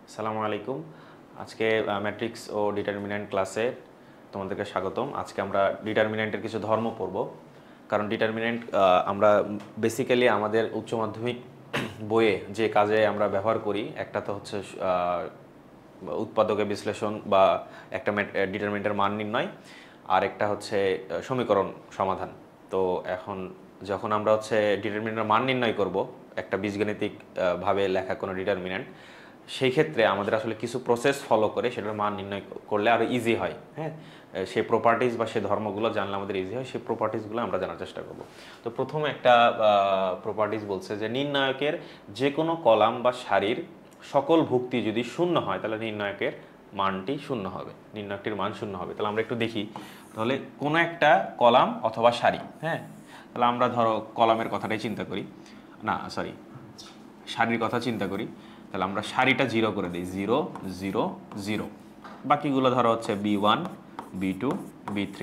আসসালামু আলাইকুম। আজকে ম্যাট্রিক্স ও ডিটারমিন্যান্ট ক্লাসে তোমাদেরকে স্বাগতম। আজকে আমরা ডিটারমিন্যান্টের কিছু ধর্ম পড়ব। কারণ ডিটারমিন্যান্ট আমরা বেসিক্যালি আমাদের উচ্চ মাধ্যমিক বইয়ে যে কাজে আমরা ব্যবহার করি, একটা তো হচ্ছে উৎপাদকে বিশ্লেষণ বা একটা ডিটারমিন্যান্টের মান নির্ণয়, আর একটা হচ্ছে সমীকরণ সমাধান। তো এখন যখন আমরা হচ্ছে ডিটারমিন্যান্টের মান নির্ণয় করব একটা বীজগণিতিক ভাবে লেখা কোনো ডিটারমিন্যান্ট, সেই ক্ষেত্রে আমাদের আসলে কিছু প্রসেস ফলো করে সেটার মান নির্ণয় করলে আরও ইজি হয়। হ্যাঁ, সেই প্রপার্টিজ বা সেই ধর্মগুলো জানলে আমাদের ইজি হয়। সেই প্রপার্টিজগুলো আমরা জানার চেষ্টা করব। তো প্রথমে একটা প্রপার্টিজ বলছে যে নির্ণায়কের যে কোনো কলাম বা সারির সকল ভুক্তি যদি শূন্য হয় তাহলে নির্ণায়কের মানটি শূন্য হবে, নির্ণায়কটির মান শূন্য হবে। তাহলে আমরা একটু দেখি। তাহলে কোনো একটা কলাম অথবা সারি, হ্যাঁ, তাহলে আমরা ধরো কলামের কথাটাই চিন্তা করি, না সরি সারির কথা চিন্তা করি। তাহলে আমরা সারিটা 0 করে দিই, 0 0 0। বাকিগুলো ধরো হচ্ছে B1 B2 B3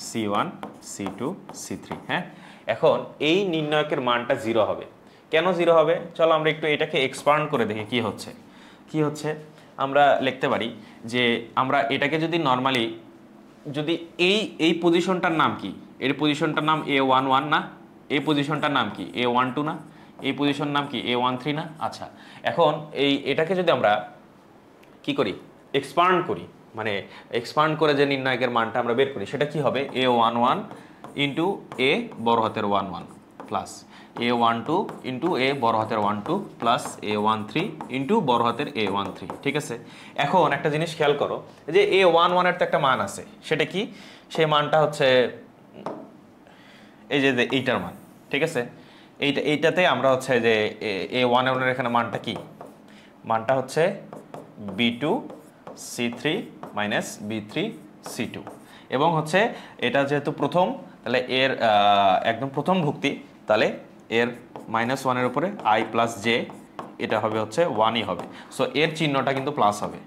C1 C2 C3। হ্যাঁ, এখন এই নির্ণায়কের মানটা 0 হবে। কেন 0 হবে? চলো আমরা একটু এটাকে এক্সপান্ড করে দেখি কি হচ্ছে। আমরা লিখতে পারি যে আমরা এটাকে যদি নর্মালি যদি এই পজিশনটার নাম কি, এর পজিশনটার নাম A11 না, এই পজিশনটার নাম কি A12 না, এই পজিশন নাম কি A13 না। আচ্ছা, এখন এটাকে যদি আমরা কি করি, এক্সপান্ড করি, মানে এক্সপান্ড করে যে নির্ণায়কের মানটা আমরা বের করি সেটা কি হবে, A11 ইন্টু A বড় হাতের 11 প্লাস A12 ইন্টু A বড় হাতের 12 প্লাস A13 ইন্টু বড় হাতের A13। ঠিক আছে, এখন একটা জিনিস খেয়াল করো যে A11 এর তো একটা মান আছে, সেটা কি, সেই মানটা হচ্ছে এই যে এইটার মান। ঠিক আছে, এইটাতে আমরা হচ্ছে যে A11 এর এখানে মানটা কি, মানটা হচ্ছে B2 C3 minus B3 C2, এবং হচ্ছে এটা যেহেতু প্রথম, তাহলে এর একদম প্রথম ভুক্তি, তাহলে এর -1 এর উপরে I প্লাস জে, এটা হবে হচ্ছে 1ই হবে। সো এর চিহ্নটা কিন্তু প্লাস হবে,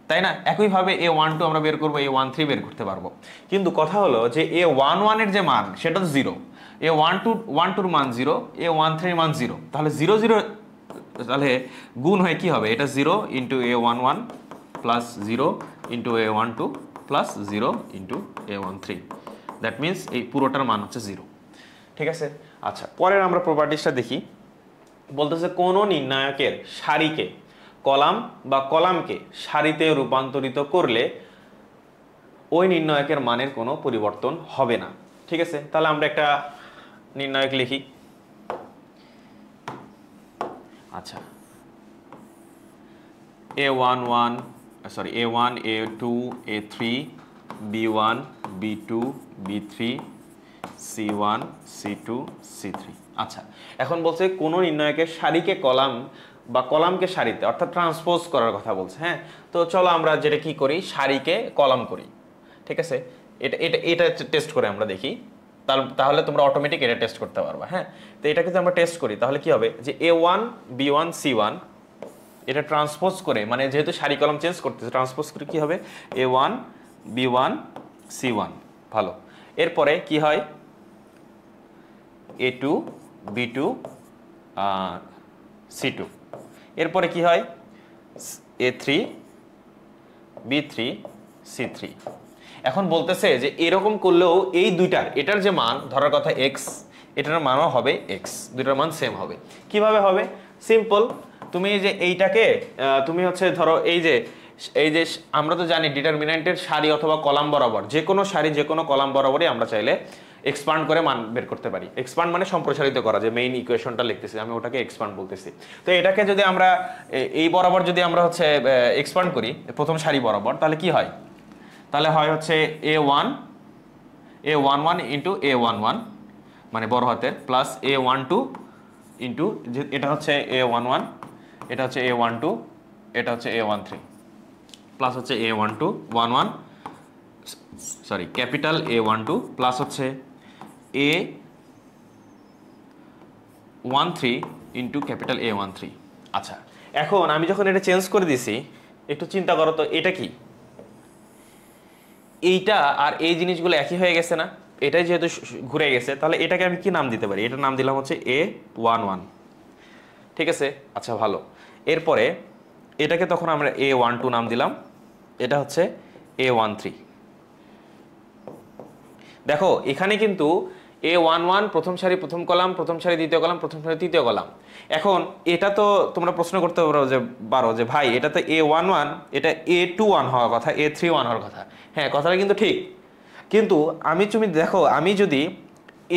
তাই না? একইভাবে A12 আমরা বের করবো, A13 বের করতে পারবো। কিন্তু কথা হলো যে A11 এর যে মান সেটা তো 0, A12 মান 0, A13 মান 0, তাহলে 0 0 তাহলে গুণ হয়ে কি হবে, এটা 0 into A11 plus 0 into A12 plus 0 into A13। That means এই পুরোটার মান হচ্ছে 0। ঠিক আছে, আচ্ছা পরের আমরা প্রপার্টিসটা দেখি। বলতেছে কোন নির্ণায়কের সারিকে কলাম বা কলামকে সারিতে রূপান্তরিত করলে ওই নির্ণায়কের মানের কোনো পরিবর্তন হবে না। ঠিক আছে, তাহলে আমরা একটা নির্ণায়ক লিখি। আচ্ছা, A11 sorry A1 A2 A3 B1 B2 B3 C1 C2 C3। আচ্ছা, এখন বলছে কোন নির্ণায়কের সারিকে কলাম বা কলামকে সারিতে অর্থাৎ ট্রান্সপোজ করার কথা বলছে। হ্যাঁ, তো চলো আমরা যেটা কি করি, সারিকে কলাম করি। ঠিক আছে, এটা এটা এটা টেস্ট করে আমরা দেখি, তাহলে তোমরা অটোমেটিক এটা টেস্ট করতে পারবা। হ্যাঁ, তো এটাকে যদি আমরা টেস্ট করি তাহলে কি হবে, যে A1 B1 C1 এটা ট্রান্সপোজ করে, মানে যেহেতু সারি কলাম চেঞ্জ করতেছে, ট্রান্সপোজ করে কি হবে A1 B1 C1। ভালো, এরপরে কি হয় A2 B2 C2, এরপরে কি হয় A3 B3 C3। এখন বলতেছে যে এরকম করলেও এই দুইটার, এটার যে মান ধরার কথা x, এটার মানও হবে x, দুইটার মান সেম হবে। কিভাবে হবে, সিম্পল, তুমি যে এইটাকে তুমি হচ্ছে ধরো এই যে আমরা তো জানি ডিটারমিন্যান্টের সারি অথবা কলাম বরাবর, যে কোনো সারি যে কোনো কলাম বরাবরই আমরা চাইলে এক্সপান্ড করে মান বের করতে পারি। এক্সপান্ড মানে সম্প্রসারিত করা, যে মেইন ইকুয়েশনটা লিখতেছি আমি ওটাকে এক্সপান্ড বলতেছি। তো এটাকে যদি আমরা এই বরাবর যদি আমরা হচ্ছে এক্সপান্ড করি প্রথম সারি বরাবর, তাহলে কি হয়, তাহলে হয় হচ্ছে A11 ইন্টু A11 মানে বড় হাতের প্লাস A12 ইন্টু, এটা হচ্ছে A11, এটা হচ্ছে A12, এটা হচ্ছে A13 প্লাস হচ্ছে A12 11 sorry capital A12 plus হচ্ছে A13 ইন্টু ক্যাপিটাল A13। আচ্ছা, এখন আমি যখন এটা চেঞ্জ করে দিছি, একটু চিন্তা করো তো, এটা কি, এইটা আর এই জিনিসগুলো একই হয়ে গেছে না, এটাই যেহেতু ঘুরে গেছে, তাহলে এটাকে আমি কি নাম দিতে পারি, এটার নাম দিলাম হচ্ছে A11। ঠিক আছে, আচ্ছা ভালো, এরপরে এটাকে তখন আমরা A12 নাম দিলাম, এটা হচ্ছে A13। দেখো এখানে কিন্তু A11 প্রথম সারি প্রথম কলাম, প্রথম সারি দ্বিতীয় কলাম, প্রথম সারি তৃতীয় কলাম। এখন এটা তো তোমরা প্রশ্ন করতে পারো যে ভাই এটা তো A11, এটা A21 হওয়ার কথা, A31 হওয়ার কথা। হ্যাঁ, কথাটা কিন্তু ঠিক, কিন্তু তুমি দেখো আমি যদি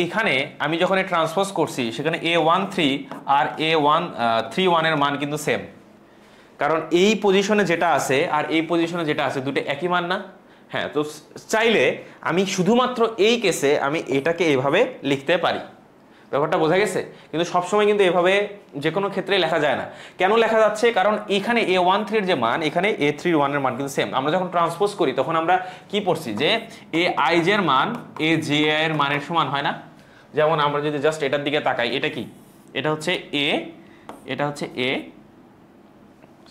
এখানে আমি যখন ট্রান্সপোজ করছি সেখানে A13 আর A131 এর মান কিন্তু সেম, কারণ এই পজিশনে যেটা আছে আর এই পজিশনে যেটা আছে দুটো একই মান না? হ্যাঁ, তো চাইলে আমি শুধুমাত্র এই কেসে আমি এটাকে এভাবে লিখতে পারি। ব্যাপারটা বোঝা গেছে? কিন্তু সবসময় কিন্তু এভাবে যে কোনো ক্ষেত্রেই লেখা যায় না। কেন লেখা যাচ্ছে? কারণ এখানে A13 এর যে মান, এখানে A31 এর মান কিন্তু সেম। আমরা যখন ট্রান্সপোজ করি তখন আমরা কি পড়ছি যে Aij এর মান Aji এর মানের সমান হয় না? যেমন আমরা যদি জাস্ট এটার দিকে তাকাই, এটা কি? এটা হচ্ছে A, এটা হচ্ছে A,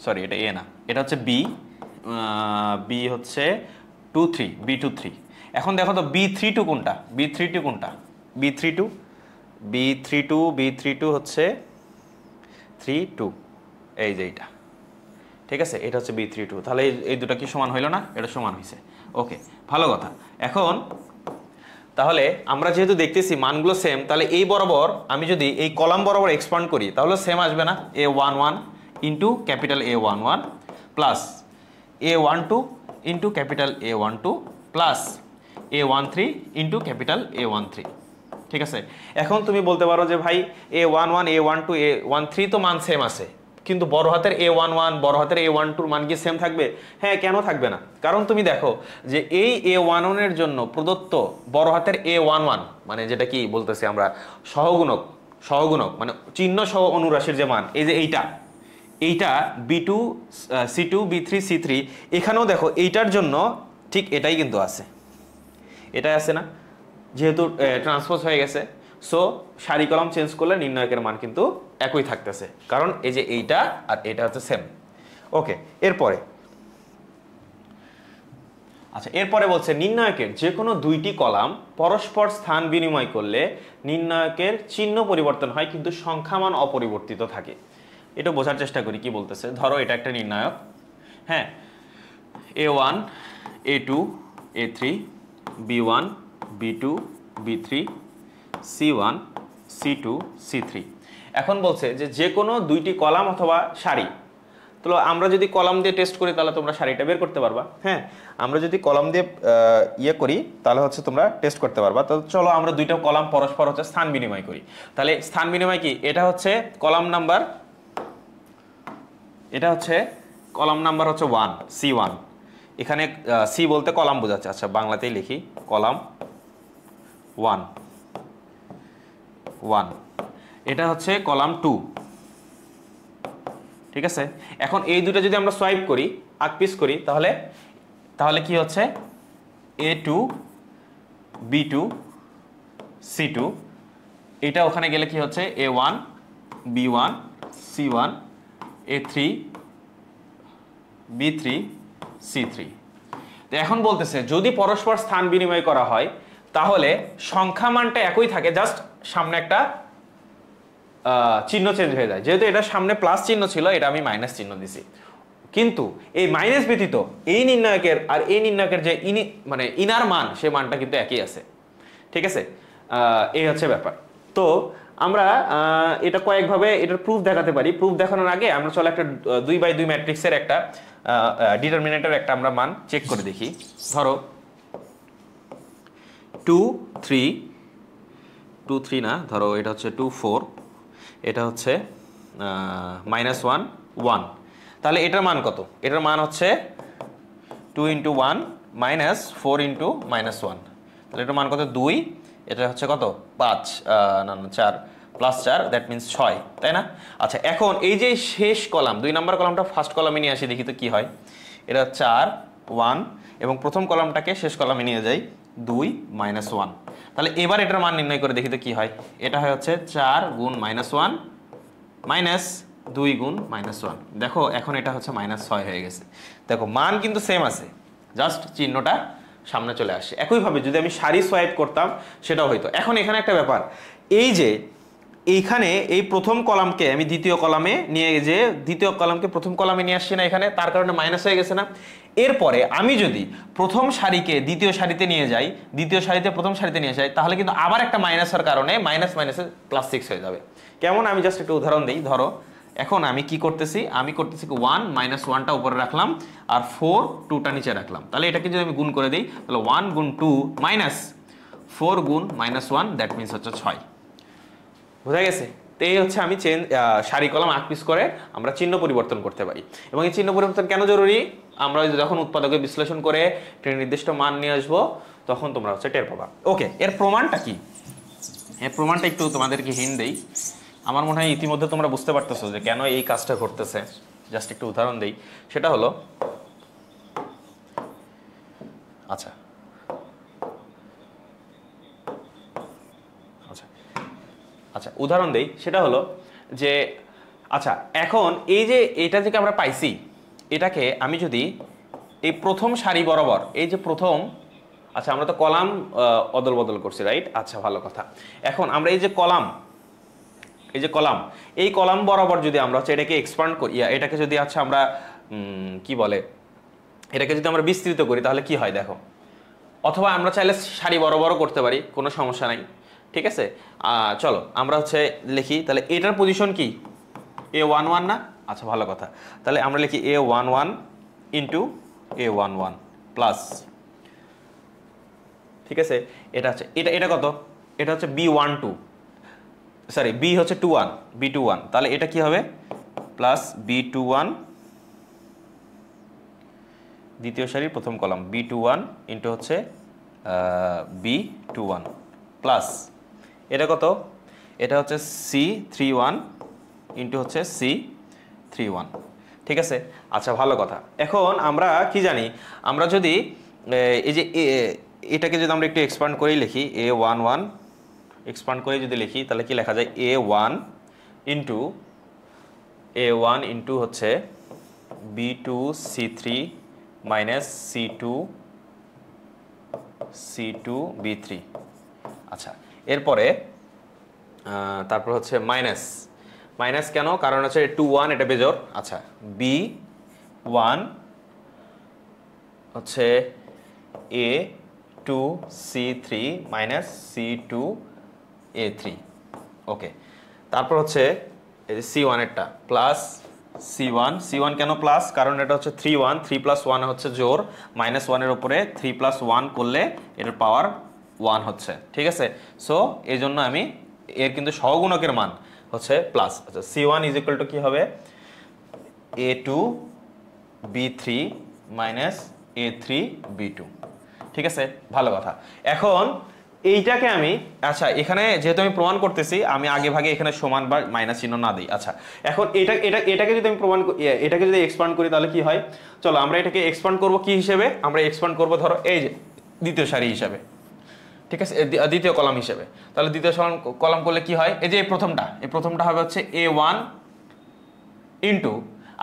সরি এটা A না, এটা হচ্ছে B, B হচ্ছে 23, B23। এখন দেখো তো B32 কোনটা? B32 কোনটা? B32 হচ্ছে 32, এই যে এইটা, ঠিক আছে? এটা হচ্ছে B32। তাহলে এই দুটো কি সমান হইল না? এটা সমান হয়েছে। ওকে, ভালো কথা। এখন তাহলে আমরা যেহেতু দেখতেছি মানগুলো সেম, তাহলে এই বরাবর আমি যদি এই কলাম বরাবর এক্সপান্ড করি তাহলে সেম আসবে না? A11 into capital A11 plus A12 into capital A12 plus A13 into capital A13। ঠিক আছে? এখন তুমি বলতে পারো যে ভাই A11, A12, A13 তো মান সেম আছে, কিন্তু বড় হাতের A11, বড় হাতের A12 মান কি সেম থাকবে? হ্যাঁ, কেন থাকবে না? কারণ তুমি দেখো যে এই A11 এর জন্য প্রদত্ত বড় হাতের A11 মানে যেটা কি বলতেছি আমরা সহগুণক মানে চিহ্ন সহ অনুরাশির যে মান, এই যে এইটা B2, C2, B3, C3, এখানেও দেখো এইটার জন্য ঠিক এটাই কিন্তু আছে, এটাই আছে না? যেহেতু ট্রান্সপোজ হয়ে গেছে, সো সারি কলাম চেঞ্জ করলে নির্ণায়কের মান কিন্তু একই থাকতেছে, কারণ এই যে এইটা আর এটা হচ্ছে সেম। ওকে, এরপরে বলছে নির্ণায়কের যে কোনো দুইটি কলাম পরস্পর স্থান বিনিময় করলে নির্ণায়কের চিহ্ন পরিবর্তন হয় কিন্তু সংখ্যামান অপরিবর্তিত থাকে। এটা বোঝার চেষ্টা করি কি বলতেছে। ধরো এটা একটা নির্ণায়ক, হ্যাঁ, A1, A2, A3, B1, B2, B3, C1, C2, C3। এখন বলছে যে কোনো দুইটি কলাম অথবা সারি। তো আমরা যদি কলাম দিয়ে টেস্ট করি তাহলে তোমরা সারিটা বের করতে পারবা। হ্যাঁ, আমরা যদি কলাম দিয়ে করি তাহলে হচ্ছে তোমরা টেস্ট করতে পারবা। তো চলো আমরা দুইটা কলাম পরস্পর হচ্ছে স্থান বিনিময় করি। তাহলে স্থান বিনিময় কি? এটা হচ্ছে কলাম নাম্বার, এটা হচ্ছে কলাম নাম্বার হচ্ছে 1, C1। এখানে সি বলতে কলাম বোঝাচ্ছে, আচ্ছা বাংলাতেই লিখি, কলাম 1, এটা হচ্ছে কলাম 2। ঠিক আছে? এখন এই দুটো যদি আমরা সোয়াইপ করি, আকপিস করি, তাহলে কি হচ্ছে A2, B2, C2, এটা ওখানে গেলে কি হচ্ছে A1, B1, C1, A3, B3, C3। তো এখন বলতেছে যদি পরস্পর স্থান বিনিময় করা হয় তাহলে সংখ্যা মানটা একই থাকে, জাস্ট সামনে একটা চিহ্ন চেঞ্জ হয়ে যায়। যেহেতু এটা সামনে প্লাস চিহ্ন ছিল, এটা আমি মাইনাস চিহ্ন দিছি, কিন্তু এই মাইনাস ব্যতীত এই নির্ণায়কের আর এই নির্ণায়কের যে ইনার মান, সে মানটা কিন্তু একই আছে। ঠিক আছে? এই হচ্ছে ব্যাপার। তো আমরা এটা কয়েকভাবে এটার প্রুফ দেখাতে পারি। প্রুফ দেখানোর আগে আমরা চলো একটা 2x2 ম্যাট্রিক্সের একটা ডিটারমিনেন্টের একটা আমরা মান চেক করে দেখি। ধরো 2, 3 না, ধরো এটা হচ্ছে 2, 4, এটা হচ্ছে -1, 1। তাহলে এটার মান কত? এটার মান হচ্ছে 2 × 1 -4 × -1। তাহলে এটার মান কত? 2। এটা হচ্ছে কত? 5, না 4 + 4, দ্যাট মিনস 6, তাই না? আচ্ছা, এখন এই যে শেষ কলাম 2 নাম্বার কলামটা ফার্স্ট কলামে নিয়ে আসি, দেখি তো কি হয়। এটা 4, 1 এবং প্রথম কলামটাকে শেষ কলামে নিয়ে যাই 2, -1। তাহলে এবার এটার মান নির্ণয় করে দেখি তো কি হয়। এটা হয় হচ্ছে 4 × -1 -2 × -1। দেখো এখন এটা হচ্ছে -6 হয়ে গেছে। দেখো মান কিন্তু সেম আছে, জাস্ট চিহ্নটা সামনে চলে আসে। একইভাবে যদি আমি সারি সোয়াইপ করতাম সেটাও হইতো। এখন এখানে একটা ব্যাপার, এই যে এইখানে এই প্রথম কলামকে আমি দ্বিতীয় কলামে নিয়ে যে দ্বিতীয় কলামকে প্রথম কলামে নিয়ে আসছি না এখানে, তার কারণে মাইনাস হয়ে গেছে না। এরপরে আমি যদি প্রথম সারিকে দ্বিতীয় সারিতে নিয়ে যাই, দ্বিতীয় সারিতে প্রথম সারিতে নিয়ে যাই, তাহলে কিন্তু আবার একটা মাইনাসের কারণে মাইনাস মাইনাসে +6 হয়ে যাবে। কেমন, আমি জাস্ট একটু উদাহরণ দিই। ধরো এখন আমি কি করতেছি, আমি করতেছি 1 -1টা উপরে রাখলাম আর 4 2টা নিচে রাখলাম। তাহলে এটাকে যদি আমি গুণ করে দিই, তাহলে 1 গুণ 2 মাইনাস 4 গুণ -1, দ্যাট মিনস হচ্ছে 6। বোঝা গেছে? তো এই হচ্ছে আমি সারি কলাম আঁকপিস করে আমরা চিহ্ন পরিবর্তন করতে পারি। এবং এই চিহ্ন পরিবর্তন কেন জরুরি, আমরা যখন উৎপাদকে বিশ্লেষণ করে একটা নির্দিষ্ট মান নিয়ে আসবো তখন তোমরা হচ্ছে টের পাবা। ওকে, এর প্রমাণটা কি? এর প্রমাণটা একটু তোমাদেরকে হিন্ট দেই। আমার মনে হয় ইতিমধ্যে তোমরা বুঝতে পারতেছো যে কেন এই কাজটা ঘটতেছে। জাস্ট একটু উদাহরণ দেই, সেটা হলো আচ্ছা আচ্ছা উদাহরণ দেই, সেটা হলো যে আচ্ছা এখন এই যে এটা থেকে আমরা পাইছি, এটাকে আমি যদি এই প্রথম সারি বরাবর এই যে প্রথম, আচ্ছা আমরা তো কলাম অদল বদল করছি, রাইট? আচ্ছা ভালো কথা। এখন আমরা এই যে কলাম, এই কলাম বরাবর যদি আমরা হচ্ছে এটাকে এক্সপান্ড করি, এটাকে যদি আচ্ছা আমরা কি বলে, এটাকে যদি আমরা বিস্তৃত করি তাহলে কি হয় দেখো। অথবা আমরা চাইলে সারি বরাবরও করতে পারি, কোনো সমস্যা নাই, ঠিক আছে? চলো আমরা হচ্ছে লিখি, তাহলে এটার পজিশন কি A11 না? আচ্ছা ভালো কথা, তাহলে আমরা লিখি A11 ইন্টু A11 প্লাস, ঠিক আছে? এটা হচ্ছে এটা কত, এটা হচ্ছে B12, সরি B হচ্ছে 21, B21, তাহলে এটা কি হবে প্লাস B21 দ্বিতীয় সারির প্রথম কলাম B21 ইন্টু হচ্ছে B21 প্লাস এটা কত, এটা হচ্ছে C31 ইন্টু হচ্ছে C31, ঠিক আছে? আচ্ছা ভালো কথা। এখন আমরা কি জানি, আমরা যদি এই যে এটাকে যদি আমরা একটু এক্সপান্ড করেই লিখি, A11 এক্সপান্ড করে যদি লিখি তাহলে কি লেখা যায়, A1 ইন্টু হচ্ছে B2 C3 minus C2 B3। আচ্ছা এরপরে তারপর হচ্ছে মাইনাস কেন, কারণ হচ্ছে 2 1 এটা বেজোড়। আচ্ছা B1 হচ্ছে A2 C3 minus C2 A3, ওকে। তারপর হচ্ছে এই যে C1 এরটা প্লাস C1 কেন প্লাস, কারণ এটা হচ্ছে 3 1, 3 + 1 হচ্ছে জোর, -1 এর উপরে 3 + 1 করলে এর পাওয়ার 1 হচ্ছে, ঠিক আছে? সো এই জন্য আমি এর কিন্তু সহগুণকের মান হচ্ছে প্লাস। আচ্ছা C1 ইজ ইকুয়াল টু কি হবে, A2 B3 minus A3 B2, ঠিক আছে? ভালো কথা। এখন এইটাকে আমি আচ্ছা এখানে যেহেতু আমি প্রমাণ করতেছি, আমি আগে ভাগে এখানে সমান বা মাইনাস চিহ্ন না দিই। আচ্ছা এখন এটাকে যদি আমি এটাকে যদি এক্সপান্ড করি তাহলে কি হয়, চলো আমরা এটাকে এক্সপান্ড করব কি হিসেবে, আমরা এক্সপান্ড করব ধরো এই যে দ্বিতীয় সারি হিসাবে, ঠিক আছে? দ্বিতীয় কলাম হিসেবে। তাহলে দ্বিতীয় কলাম করলে কি হয়, এই যে এই প্রথমটা হবে হচ্ছে A1 ইন্টু,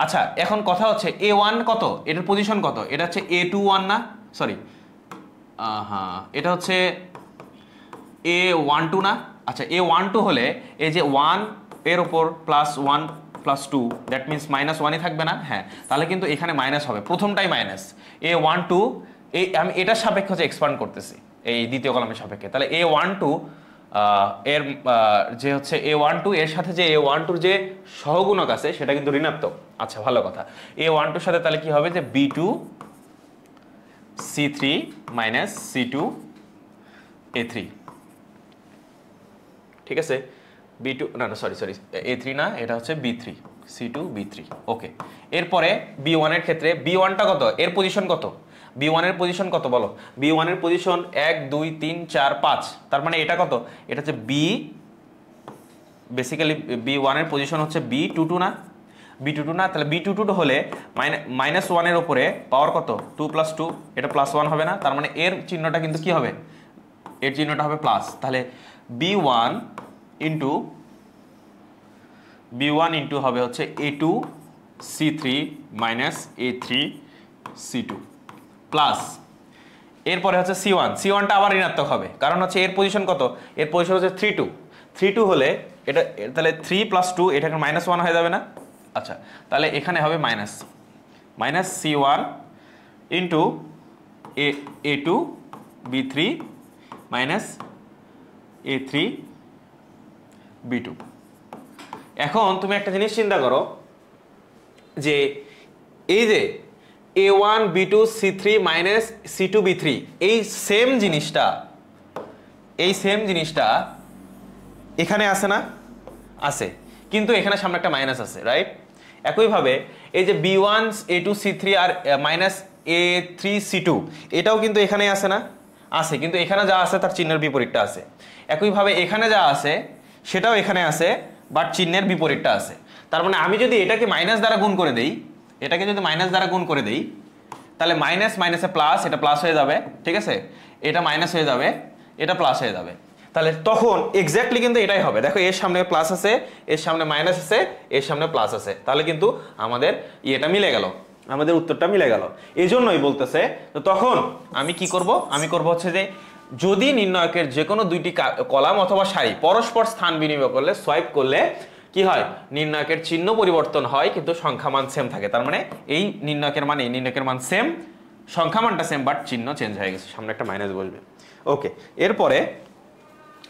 আচ্ছা এখন কথা হচ্ছে A1 কত, এটার পজিশন কত, এটা হচ্ছে A21 না, সরি হ্যাঁ এটা হচ্ছে A12 না? আচ্ছা A12 হলে এই যে 1 এর উপর +1 + 2, দ্যাট মিনস -1ই থাকবে না? হ্যাঁ, তাহলে কিন্তু এখানে মাইনাস হবে, প্রথমটাই মাইনাস। A12 আমি এটার সাপেক্ষে হচ্ছে এক্সপান্ড করতেছি এই দ্বিতীয় কলামের সাপেক্ষে, তাহলে A12 এর যে হচ্ছে A12 এর সাথে যে A12 যে সহগুণক আছে সেটা কিন্তু ঋণাত্মক। আচ্ছা ভালো কথা। A12 এর সাথে তাহলে কি হবে যে B2 C3 minus C2 A3, ঠিক আছে? B2 না সরি A3 না, এটা হচ্ছে B3 C2 B3, ওকে। এরপরে B1 এর ক্ষেত্রে B1টা কত, এর পজিশন কত, B1 এর পজিশন কত বলো? B1 এর পজিশন 1 2 3 4 5, তার মানে এটা কত, এটা হচ্ছে B, বেসিক্যালি B1 এর পজিশন হচ্ছে B22 না? B22 না, তাহলে B22 হলে -1 এর উপরে পাওয়ার কত, 2 + 2, এটা +1 হবে না? তার মানে এর চিহ্নটা কিন্তু কি হবে, এর চিহ্নটা হবে প্লাস। তাহলে B1 ইন্টু হবে হচ্ছে A2 C3 minus A3 C2 plus, এরপরে হচ্ছে C1টা আবার ঋণাত্মক হবে, কারণ হচ্ছে এর পজিশন কত, এর পজিশন হচ্ছে 3 2, 3 2 হলে এটা তাহলে 3 + 2 এটা -1 হয়ে যাবে না? আচ্ছা, তাহলে এখানে হবে minus C1 into A2 B3 minus A3 B2। এখন তুমি একটা জিনিস চিন্তা করো যে এই যে A1 B2 C3 minus C2 B3 এই সেম জিনিসটা এখানে আছে না? আছে, কিন্তু এখানে সামনে একটা মাইনাস আছে, রাইট? একইভাবে এই যে B1 A2 C3 আর মাইনাস A3 C2 এটাও কিন্তু এখানে আছে না? আছে, কিন্তু এখানে যা আছে তার চিহ্নের বিপরীতটা আছে। একইভাবে এখানে যা আছে সেটাও এখানে আছে, বাট চিহ্নের বিপরীতটা আছে। তার মানে আমি যদি এটাকে মাইনাস দ্বারা গুণ করে দেই, তাহলে মাইনাস মাইনাসে প্লাস, এটা প্লাস হয়ে যাবে, ঠিক আছে? এটা মাইনাস হয়ে যাবে, এটা প্লাস হয়ে যাবে। তাহলে তখন এক্স্যাক্টলি কিন্তু এটাই হবে। দেখো এর সামনে প্লাস আছে, এর সামনে মাইনাস আছে, এর সামনে প্লাস আছে, তাহলে কিন্তু আমাদের এটা মিলে গেল, আমাদের উত্তরটা মিলে গেল। এই জন্যই বলতেছে তো তখন আমি কি করব? আমি করব হচ্ছে যে যদি নির্ণয়কের যে কোনো দুইটি কলাম অথবা সারি পরস্পর স্থান বিনিময় করলে, সোয়াইপ করলে কি হয়? নির্ণয়কের চিহ্ন পরিবর্তন হয় কিন্তু সংখ্যা মান সেম থাকে। তার মানে এই নির্ণয়কের মান সেম, সংখ্যা মানটা সেম, বাট চিহ্ন চেঞ্জ হয়ে গেছে, সামনে একটা মাইনাস বসবে। ওকে, এরপরে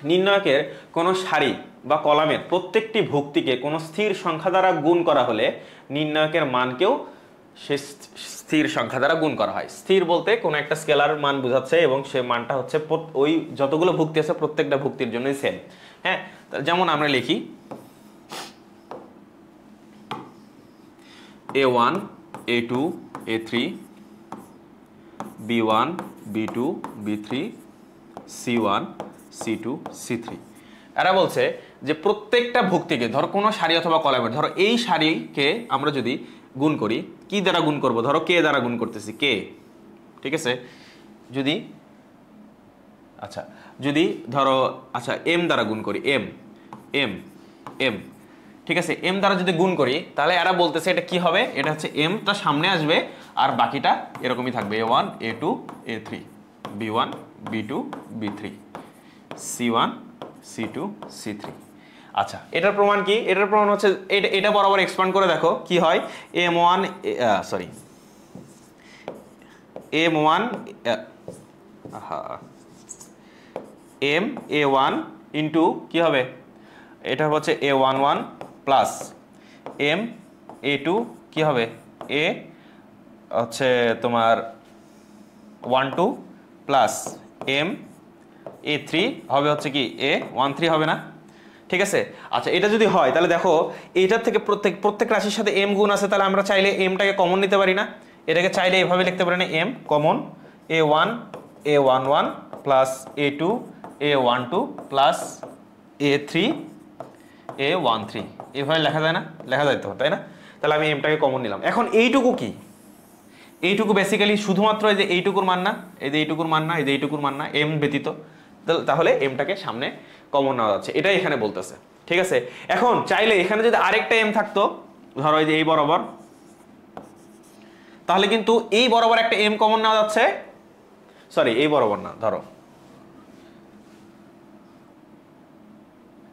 নির্ণয়কের কোনো সারি বা কলামের প্রত্যেকটি ভুক্তিকে কোনো স্থির সংখ্যা দ্বারা গুণ করা হলে নির্ণয়কের মানকেও সে স্থির সংখ্যা দ্বারা গুণ করা হয়। স্থির বলতে কোনো একটা স্কেলার মান বোঝাচ্ছে এবং সে মানটা হচ্ছে ওই যতগুলো ভুক্তি আছে প্রত্যেকটা ভুক্তির জন্যই সেম। হ্যাঁ, যেমন আমরা লিখি A1 A2 A3 B1 B2 B3 C1 C2 C3। এরা বলছে যে প্রত্যেকটা ভুক্তিকে, ধরো কোনো সারি অথবা কলামের, ধরো এই সারিকে আমরা যদি গুণ করি, কি দ্বারা গুণ করব? ধরো কে দ্বারা গুণ করতেছি, কে, ঠিক আছে? যদি ধরো এম দ্বারা গুণ করি, এম, ঠিক আছে? এম দ্বারা যদি গুণ করি তাহলে এরা বলতেছে এটা কি হবে? এটা হচ্ছে এমটা সামনে আসবে আর বাকিটা এরকমই থাকবে, A1 A2 A3 B1 B2 B3 C1 C2 C3। আচ্ছা, এটার প্রমাণ কি? এটার প্রমাণ হচ্ছে এটা বরাবর এক্সপ্যান্ড করে দেখো কি হয়। M1 M A1 ইন্টু কি হবে? এটা হচ্ছে A11 প্লাস M A2 কি হবে? A হচ্ছে তোমার 12 প্লাস M A3 হবে হচ্ছে কি A13 হবে না? ঠিক আছে? আচ্ছা, এটা যদি হয় তাহলে দেখো এইটার থেকে প্রত্যেক রাশির সাথে m গুণ আছে, তাহলে আমরা চাইলে mটাকে কমন নিতে পারি না? এটাকে চাইলে এইভাবে লিখতে পারি না, m common A1 A11 plus A2 A12 plus A3 A13, এভাবে লেখা যায় না? লেখা যায় তো, তাই না? তাহলে আমি mটাকে কমন নিলাম। এখন এইটুকু কি? এইটুকু বেসিক্যালি শুধুমাত্র এই যে এইটুকুর মান না, এই যে এইটুকুর মান না, এই যে এইটুকুর মান না, m ব্যতীত। তাহলে mটাকে সামনে কমন নেওয়া যাচ্ছে, এটাই এখানে বলতেছে, ঠিক আছে? এখন চাইলে এখানে যদি আরেকটা m থাকতো, ধরো এই যে এই বরাবর, তাহলে কিন্তু এই বরাবর একটা m কমন নেওয়া যাচ্ছে, সরি এই বরাবর না, ধরো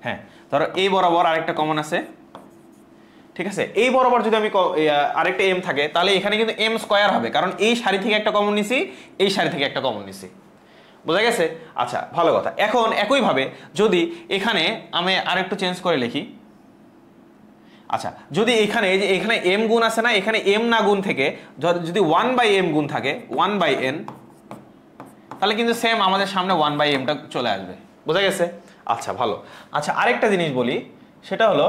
হ্যাঁ, ধরো এই বরাবর আরেকটা কমন আছে, ঠিক আছে? এই বরাবর যদি আমি আরেকটা m থাকে তাহলে এখানে কিন্তু m স্কয়ার হবে, কারণ এই সারি থেকে একটা কমন নিছি, এই সারি থেকে একটা কমন নিছি। বোঝা গেছে? আচ্ছা, ভালো কথা। এখন একইভাবে যদি এখানে আমি আরেকটু চেঞ্জ করে লিখি, আচ্ছা যদি এখানে এই যে এখানে m গুণ আছে না, এখানে m না গুণ থেকে যদি 1/m গুণ থাকে 1/n, তাহলে কিন্তু সেম আমাদের সামনে 1/m টা চলে আসবে। বোঝা গেছে? আচ্ছা, ভালো। আচ্ছা, আরেকটা জিনিস বলি, সেটা হলো,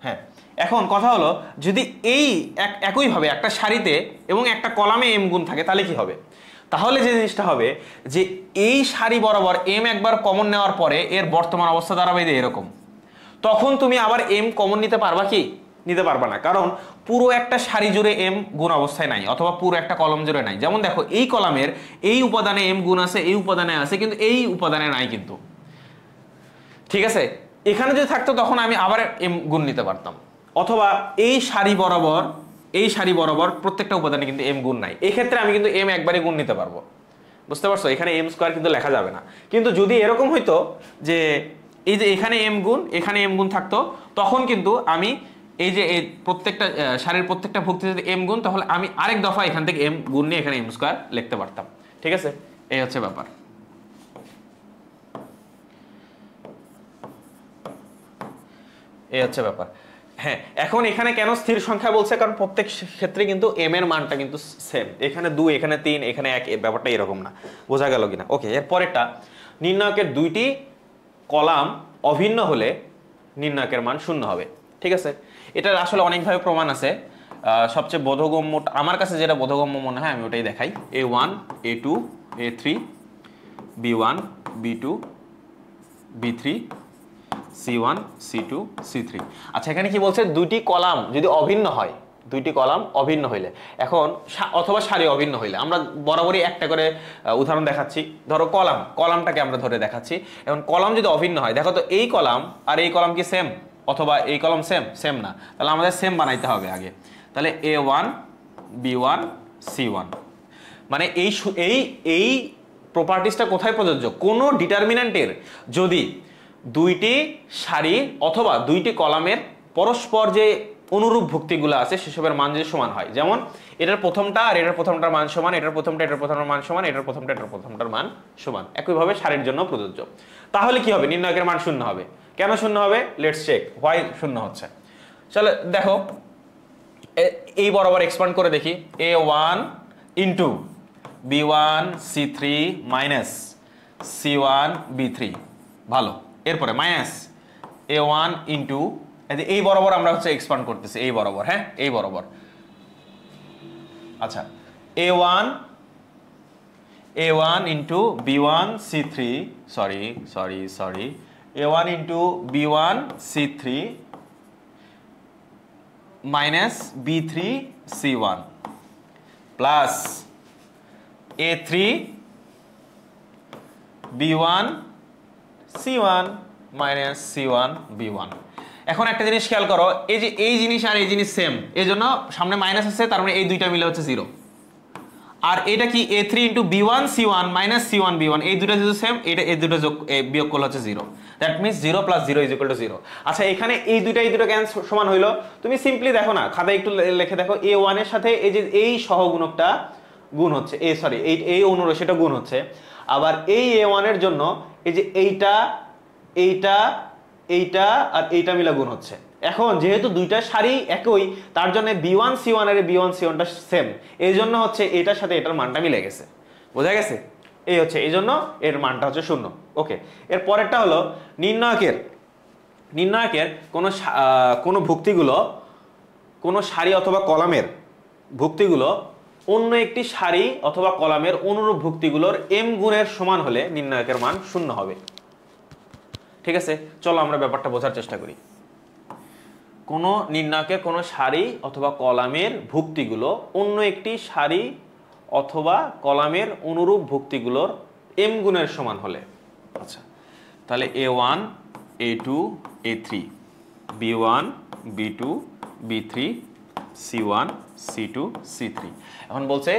হ্যাঁ, এখন কথা হলো যদি এই একইভাবে একটা সারিতে এবং একটা কলামে m গুণ থাকে তাহলে কি হবে? তাহলে যে জিনিসটা হবে যে এই সারি বরাবর m একবার কমন নেওয়ার পরে এর বর্তমান অবস্থা দাঁড়াবে যে এরকম। তখন তুমি আবার m কমন নিতে পারবা কি? নিতে পারবা না, কারণ পুরো একটা সারি জুড়ে m গুণ অবস্থায় নাই, অথবা পুরো একটা কলম জুড়ে নাই। যেমন দেখো এই কলামের এই উপাদানে m গুণ আছে, এই উপাদানে আছে, কিন্তু এই উপাদানে নাই কিন্তু, ঠিক আছে? এখানে যদি থাকতো তখন আমি আবার m গুণ নিতে পারতাম, অথবা এই সারি বরাবর প্রত্যেকটা উপাদানে কিন্তু m গুণ নাই, এই ক্ষেত্রে আমি কিন্তু m একবারে গুণ নিতে পারবো। বুঝতে পারছো? এখানে এম স্কোয়ার কিন্তু লেখা যাবে না। কিন্তু যদি এরকম হইতো যে এই যে এখানে এম গুণ এখানে এম গুণ থাকতো, তখন কিন্তু আমি এই যে এই প্রত্যেকটা সারির প্রত্যেকটা ভুক্তি যদি এম গুণ, তাহলে আমি আরেক দফা এখান থেকে এম গুণ নিয়ে এখানে এম স্কোয়ার লিখতে পারতাম। ঠিক আছে, এই হচ্ছে ব্যাপার। এই হচ্ছে ব্যাপার। হ্যাঁ, এখন এখানে কেন স্থির সংখ্যা বলছে? কারণ প্রত্যেক ক্ষেত্রে কিন্তু এম এর মানটা কিন্তু সেম। এখানে 2, এখানে 3, এখানে 1, ব্যাপারটা এরকম না। বোঝা গেল কিনা? ওকে, এর পরেরটা, নির্ণায়কের দুইটি কলাম অভিন্ন হলে নির্ণায়কের মান শূন্য হবে। ঠিক আছে, এটার আসলে অনেকভাবে প্রমাণ আছে। সবচেয়ে বোধগম্য আমার কাছে যেটা বোধগম্য মনে হয় আমি ওটাই দেখাই। A1, A2, A3, B1, B2, B3, C1, C2, C3। আচ্ছা, এখানে কি বলছে? দুইটি কলাম যদি অভিন্ন হয়, দুইটি কলাম অভিন্ন হইলে, এখন অথবা সারি অভিন্ন হইলে, আমরা বরাবরই একটা করে উদাহরণ দেখাচ্ছি। ধরো কলামটাকে আমরা ধরে দেখাচ্ছি। এখন কলাম যদি অভিন্ন হয়, দেখো তো এই কলাম আর এই কলাম কি সেম? অথবা এই কলাম সেম না, তাহলে আমাদের সেম বানাইতে হবে আগে। তাহলে A1, B1, C1, মানে এই প্রপার্টিসটা কোথায় প্রযোজ্য? কোনো ডিটারমিন্যান্টের যদি দুইটি সারি অথবা দুইটি কলামের পরস্পর যে অনুরূপ ভুক্তিগুলো আছে সেসবের মান যদি সমান হয়, যেমন এটার প্রথমটা আর এটার প্রথমটার মান সমান, এটার প্রথমটার মান সমান, এটার প্রথমটার মান সমান, একইভাবে সারির জন্য প্রযোজ্য, তাহলে কি হবে? নির্ণায়কের মান শূন্য হবে। কেন শূন্য হবে? লেটস চেক হোয়াই শূন্য হচ্ছে। চলো দেখো, এই বরাবর এক্সপ্যান্ড করে দেখি। A1 into B1 C3 minus C1 B3, ভালো। এরপরে মাইনাস A1 ইন্টু এই বরাবর আমরা হচ্ছে এক্সপ্যান্ড করতেছি, এই বরাবর, হ্যাঁ এই বরাবর। আচ্ছা, A1 into B1 C3, sorry A1 into B1 C3 minus B3 C1 plus A3 B1 C1 minus C1 B1। এখন একটা জিনিস খেয়াল করো, এই যে এই জিনিস আর এই জিনিস সেম, এই জন্য সামনে মাইনাস আছে, তার মানে এই দুইটা মিলে হচ্ছে 0। আর এটা কি A3 into B1 C1 minus C1 B1, এই দুটো যেহেতু সেম, এটা এই দুটো বিয়োগ করলে হচ্ছে 0। That means 0 plus 0 is equal to 0। আচ্ছা, এখানে এই দুটো কেন সমান হইলো? তুমি সিম্পলি দেখো না, খাতায় একটু লিখে দেখো। A1 এর সাথে এই যে এই সহগুণকটা গুণ হচ্ছে, এই অনুরসিটা গুণ হচ্ছে। আবার এই A1 এর জন্য এই যে এইটা আর এইটা মিলে গুণ হচ্ছে। এখন যেহেতু দুইটা সারি একই, তার জন্য B1 C1 আর B1 C1টা সেম, এই জন্য হচ্ছে এটার সাথে এটার মানটা মিলে গেছে। বোঝা গেছে? এই হচ্ছে, এই জন্য এর মানটা হচ্ছে 0। ওকে, এর পরেরটা হলো নির্ণায়কের কোনো ভুক্তিগুলো, কোনো সারি অথবা কলামের ভুক্তিগুলো অন্য একটি সারি অথবা কলামের অনুরূপ ভুক্তিগুলোর m গুণের সমান হলে নির্ণায়কের মান 0 হবে। ঠিক আছে, চলো আমরা ব্যাপারটা বোঝার চেষ্টা করি। কোনো নির্ণায়কের কোনো সারি অথবা কলামের ভুক্তিগুলো অন্য একটি সারি অথবা কলামের অনুরূপ ভুক্তিগুলোর m গুণের সমান হলে, আচ্ছা তাহলে A1 A2 A3 B1 B2 B3 C1 C2 C3। এখন বলছে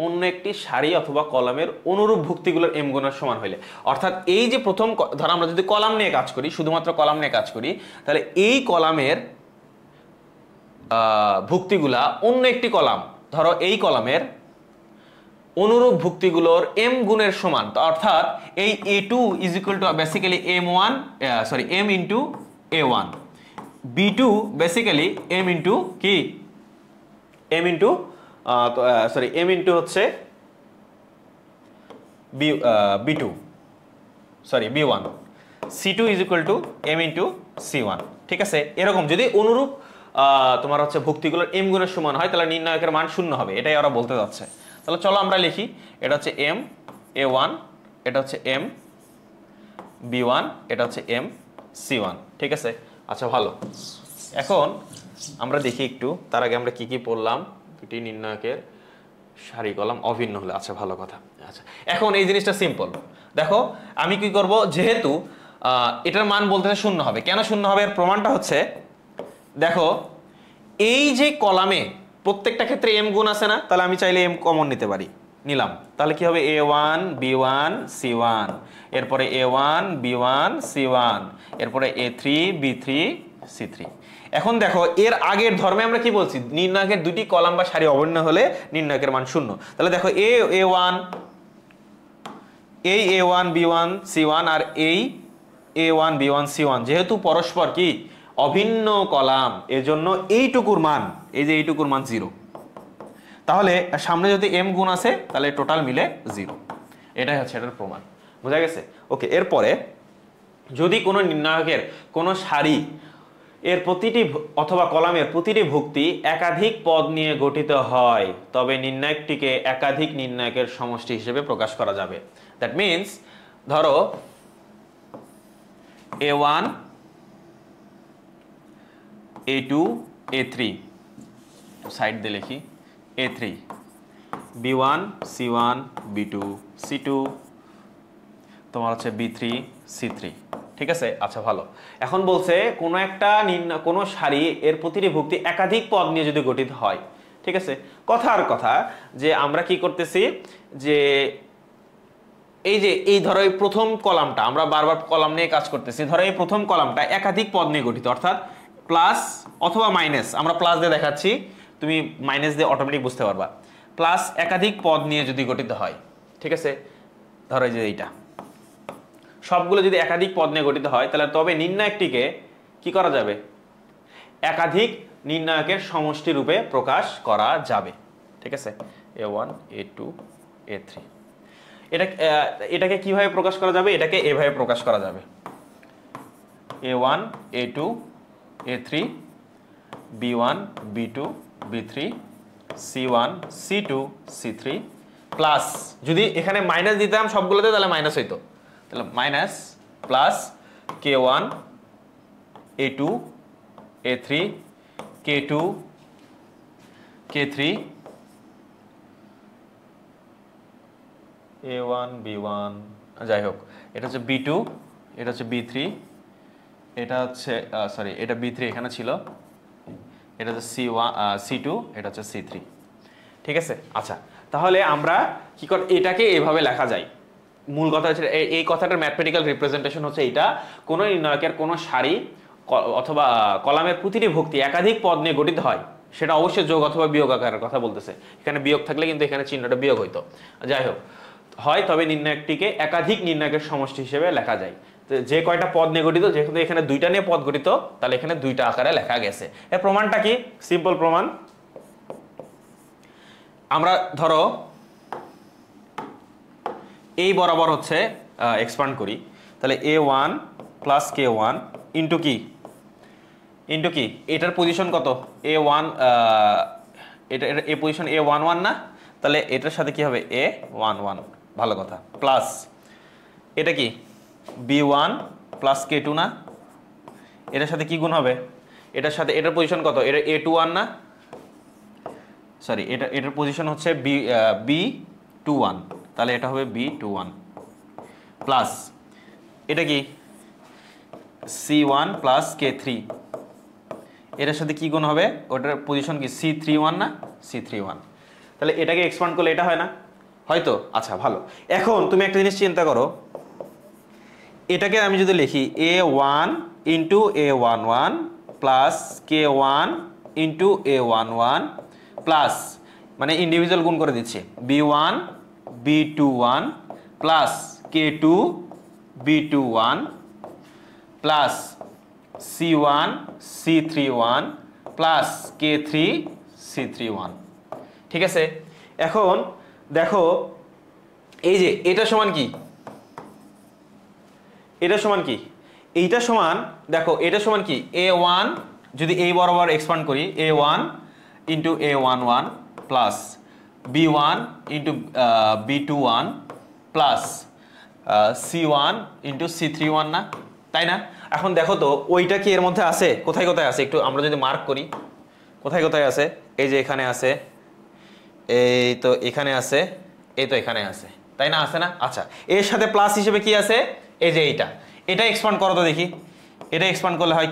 অন্য একটি সারি অথবা কলামের অনুরূপ ভুক্তিগুলোর m গুণের সমান হইলে, অর্থাৎ এই যে প্রথম, ধর আমরা যদি কলাম নিয়ে কাজ করি, শুধুমাত্র কলাম নিয়ে কাজ করি, তাহলে এই কলামের ভুক্তিগুলা অন্য একটি কলাম, ধরো এই কলামের অনুরূপ ভুক্তিগুলোর m গুণের সমান, অর্থাৎ এই A2 is equal to basically m into A1, B2 basically m into কি m ইন্টু m ইন্টু হচ্ছে B2 B1, C2 is equal to m into C1। ঠিক আছে, এরকম যদি অনুরূপ তোমার হচ্ছে ভুক্তিগুলোর m গুণের সমান হয়, তাহলে নির্ণায়কের মান 0 হবে, এটাই ওরা বলতে যাচ্ছে। তাহলে চলো আমরা লিখি, এটা হচ্ছে m A1, এটা হচ্ছে m B1, এটা হচ্ছে m C1। ঠিক আছে, আচ্ছা ভালো। এখন আমরা দেখি একটু, তার আগে আমরা কি কি পড়লাম। দুটি নির্ণায়কের সারি কলাম অভিন্ন হলে, আচ্ছা ভালো কথা। আচ্ছা, এখন এই জিনিসটা সিম্পল। দেখো আমি কি করব, যেহেতু এটার মান বলতে 0 হবে, কেন 0 হবে এর প্রমাণটা হচ্ছে, দেখো এই যে কলামে প্রত্যেকটা ক্ষেত্রে m গুণ আছে না, তাহলে আমি চাইলে m কমন নিতে পারি। নিলাম, তাহলে কি হবে A1 B1 C1, এরপরে A1 B1 C1, এরপরে A3 B3 C3। এখন দেখো এর আগের ধর্মে আমরা কি বলছি, নির্ণায়কের দুটি কলাম বা সারি অবর্ণ হলে নির্ণায়কের মান শূন্য। তাহলে দেখো A1 এই A1 B1 C1 আর এই A1 B1 C1 যেহেতু পরস্পর কি অভিন্ন কলাম, এজন্য এইটুকুর মান, এই যে এইটুকুর মান 0। তাহলে সামনে যদি m গুণ আছে তাহলে টোটাল মিলে 0। এটাই হচ্ছে এটার প্রমাণ, বোঝা গেছে? ওকে, এরপরে যদি কোনো নির্ণায়কের কোনো সারি এর প্রতিটি অথবা কলামের প্রতিটি ভুক্তি একাধিক পদ নিয়ে গঠিত হয়, তবে নির্ণায়কটিকে একাধিক নির্ণায়কের সমষ্টি হিসেবে প্রকাশ করা যাবে। দ্যাট মিন্স ধরো A1 A2 A3, সাইড দিয়ে লিখি A3 B1 C1 B2 C2, তোমার হচ্ছে B3 C3, ঠিক আছে? আচ্ছা ভালো। এখন বলছে কোনো সারি এর প্রতিটি ভুক্তি একাধিক পদ নিয়ে যদি গঠিত হয়, ঠিক আছে? কথার কথা যে আমরা কি করতেছি, যে এই ধরো এই প্রথম কলামটা, আমরা বারবার কলাম নিয়ে কাজ করতেছি, ধরো এই প্রথম কলামটা একাধিক পদ নিয়ে গঠিত, অর্থাৎ প্লাস অথবা মাইনাস, আমরা প্লাস দিয়ে দেখাচ্ছি, তুমি মাইনাস দিয়ে অটোমেটিক বুঝতে পারবা। প্লাস একাধিক পদ নিয়ে যদি গঠিত হয়, ঠিক আছে? ধরো এই যে এইটা সবগুলো যদি একাধিক পদ নিয়ে গঠিত হয়, তাহলে তবে নির্ণায়কটিকে কি করা যাবে, একাধিক নির্ণায়কের সমষ্টি রূপে প্রকাশ করা যাবে, ঠিক আছে? A1 A2 A3, এটাকে কিভাবে প্রকাশ করা যাবে, এটাকে এভাবে প্রকাশ করা যাবে A1 A2 A3 B1 B2 B3 C1 C2 C3 plus, যদি এখানে মাইনাস দিতাম সবগুলোতে তাহলে মাইনাস হইতো, তাহলে minus plus K1 A2 A3 K2 K3 A1 B1, যাই হোক, এটা হচ্ছে B2, এটা হচ্ছে B3, এটা হচ্ছে সরি এটা B3 এখানে ছিল, এটা হচ্ছে C1 C2, এটা হচ্ছে C3, ঠিক আছে? আচ্ছা, তাহলে আমরা কি কর, এটাকে এভাবে লেখা যায়। মূল কথা হচ্ছে এই কথাটার ম্যাথমেটিক্যাল রিপ্রেজেন্টেশন হচ্ছে এটা, কোন নির্ণায়কের কোন সারি অথবা কলামের প্রতিটি ভুক্তি একাধিক পদ নিয়ে গঠিত হয়, সেটা অবশ্যই যোগ অথবা বিয়োগ আকারের কথা বলতেছে, এখানে বিয়োগ থাকলে কিন্তু এখানে চিহ্নটা বিয়োগ হইতো, যাই হোক হয়, তবে নির্ণায়কটিকে একাধিক নির্ণায়কের সমষ্টি হিসেবে লেখা যায়। যে কয়টা পদ নিয়ে গঠিত, যেহেতু এখানে দুইটা নিয়ে পদ গঠিত, তাহলে এখানে দুইটা আকারে লেখা গেছে। এর প্রমাণটা কি? সিম্পল প্রমাণ, আমরা ধরো এই বরাবর হচ্ছে এক্সপান্ড করি, তাহলে A1 প্লাস K1 ইন্টু কি, এটার পজিশন কত, A1, এটা এই পজিশন A11 না, তাহলে এটার সাথে কি হবে A11, ভালো কথা, প্লাস এটা কি B1 প্লাস K2 না, এটার সাথে কি গুণ হবে, এটার সাথে এটার পজিশন কত, এটা A21 না, সরি এটার পজিশন হচ্ছে B21, তাহলে এটা হবে B21 প্লাস এটা কি C1 প্লাস K3, এটার সাথে কি গুণ হবে, ওটার পজিশন কি C31 না, C31, তাহলে এটাকে এক্সপান্ড করলে এটা হয় না, হয়তো? আচ্ছা ভালো। এখন তুমি একটা জিনিস চিন্তা করো, এটাকে আমি যদি লিখি A1 into A11 plus K1 into A11 plus, মানে ইন্ডিভিজুয়াল গুণ করে দিচ্ছি, B1 B21 plus K2 B21 plus C1 C31 plus K3 C31, ঠিক আছে? এখন দেখো এই যে এটা সমান কি, এটা সমান কি, এইটা সমান, দেখো এটা সমান কি A1, যদি এই বরাবর এক্সপান্ড করি A1 into A11 plus B1 into B21 plus C1 into C31 না, তাই না? এখন দেখো তো ওইটা কি এর মধ্যে আছে, কোথায় কোথায় আছে একটু আমরা যদি মার্ক করি, কোথায় কোথায় আছে, এই যে এখানে আছে, এই তো এখানে আছে, এই তো এখানে আছে, তাই না? আছে না? আচ্ছা, এর সাথে প্লাস হিসেবে কি আছে, এই যে এটা এক্সপান্ড করো তো দেখি, এটা এক্সপান্ড করলে হয়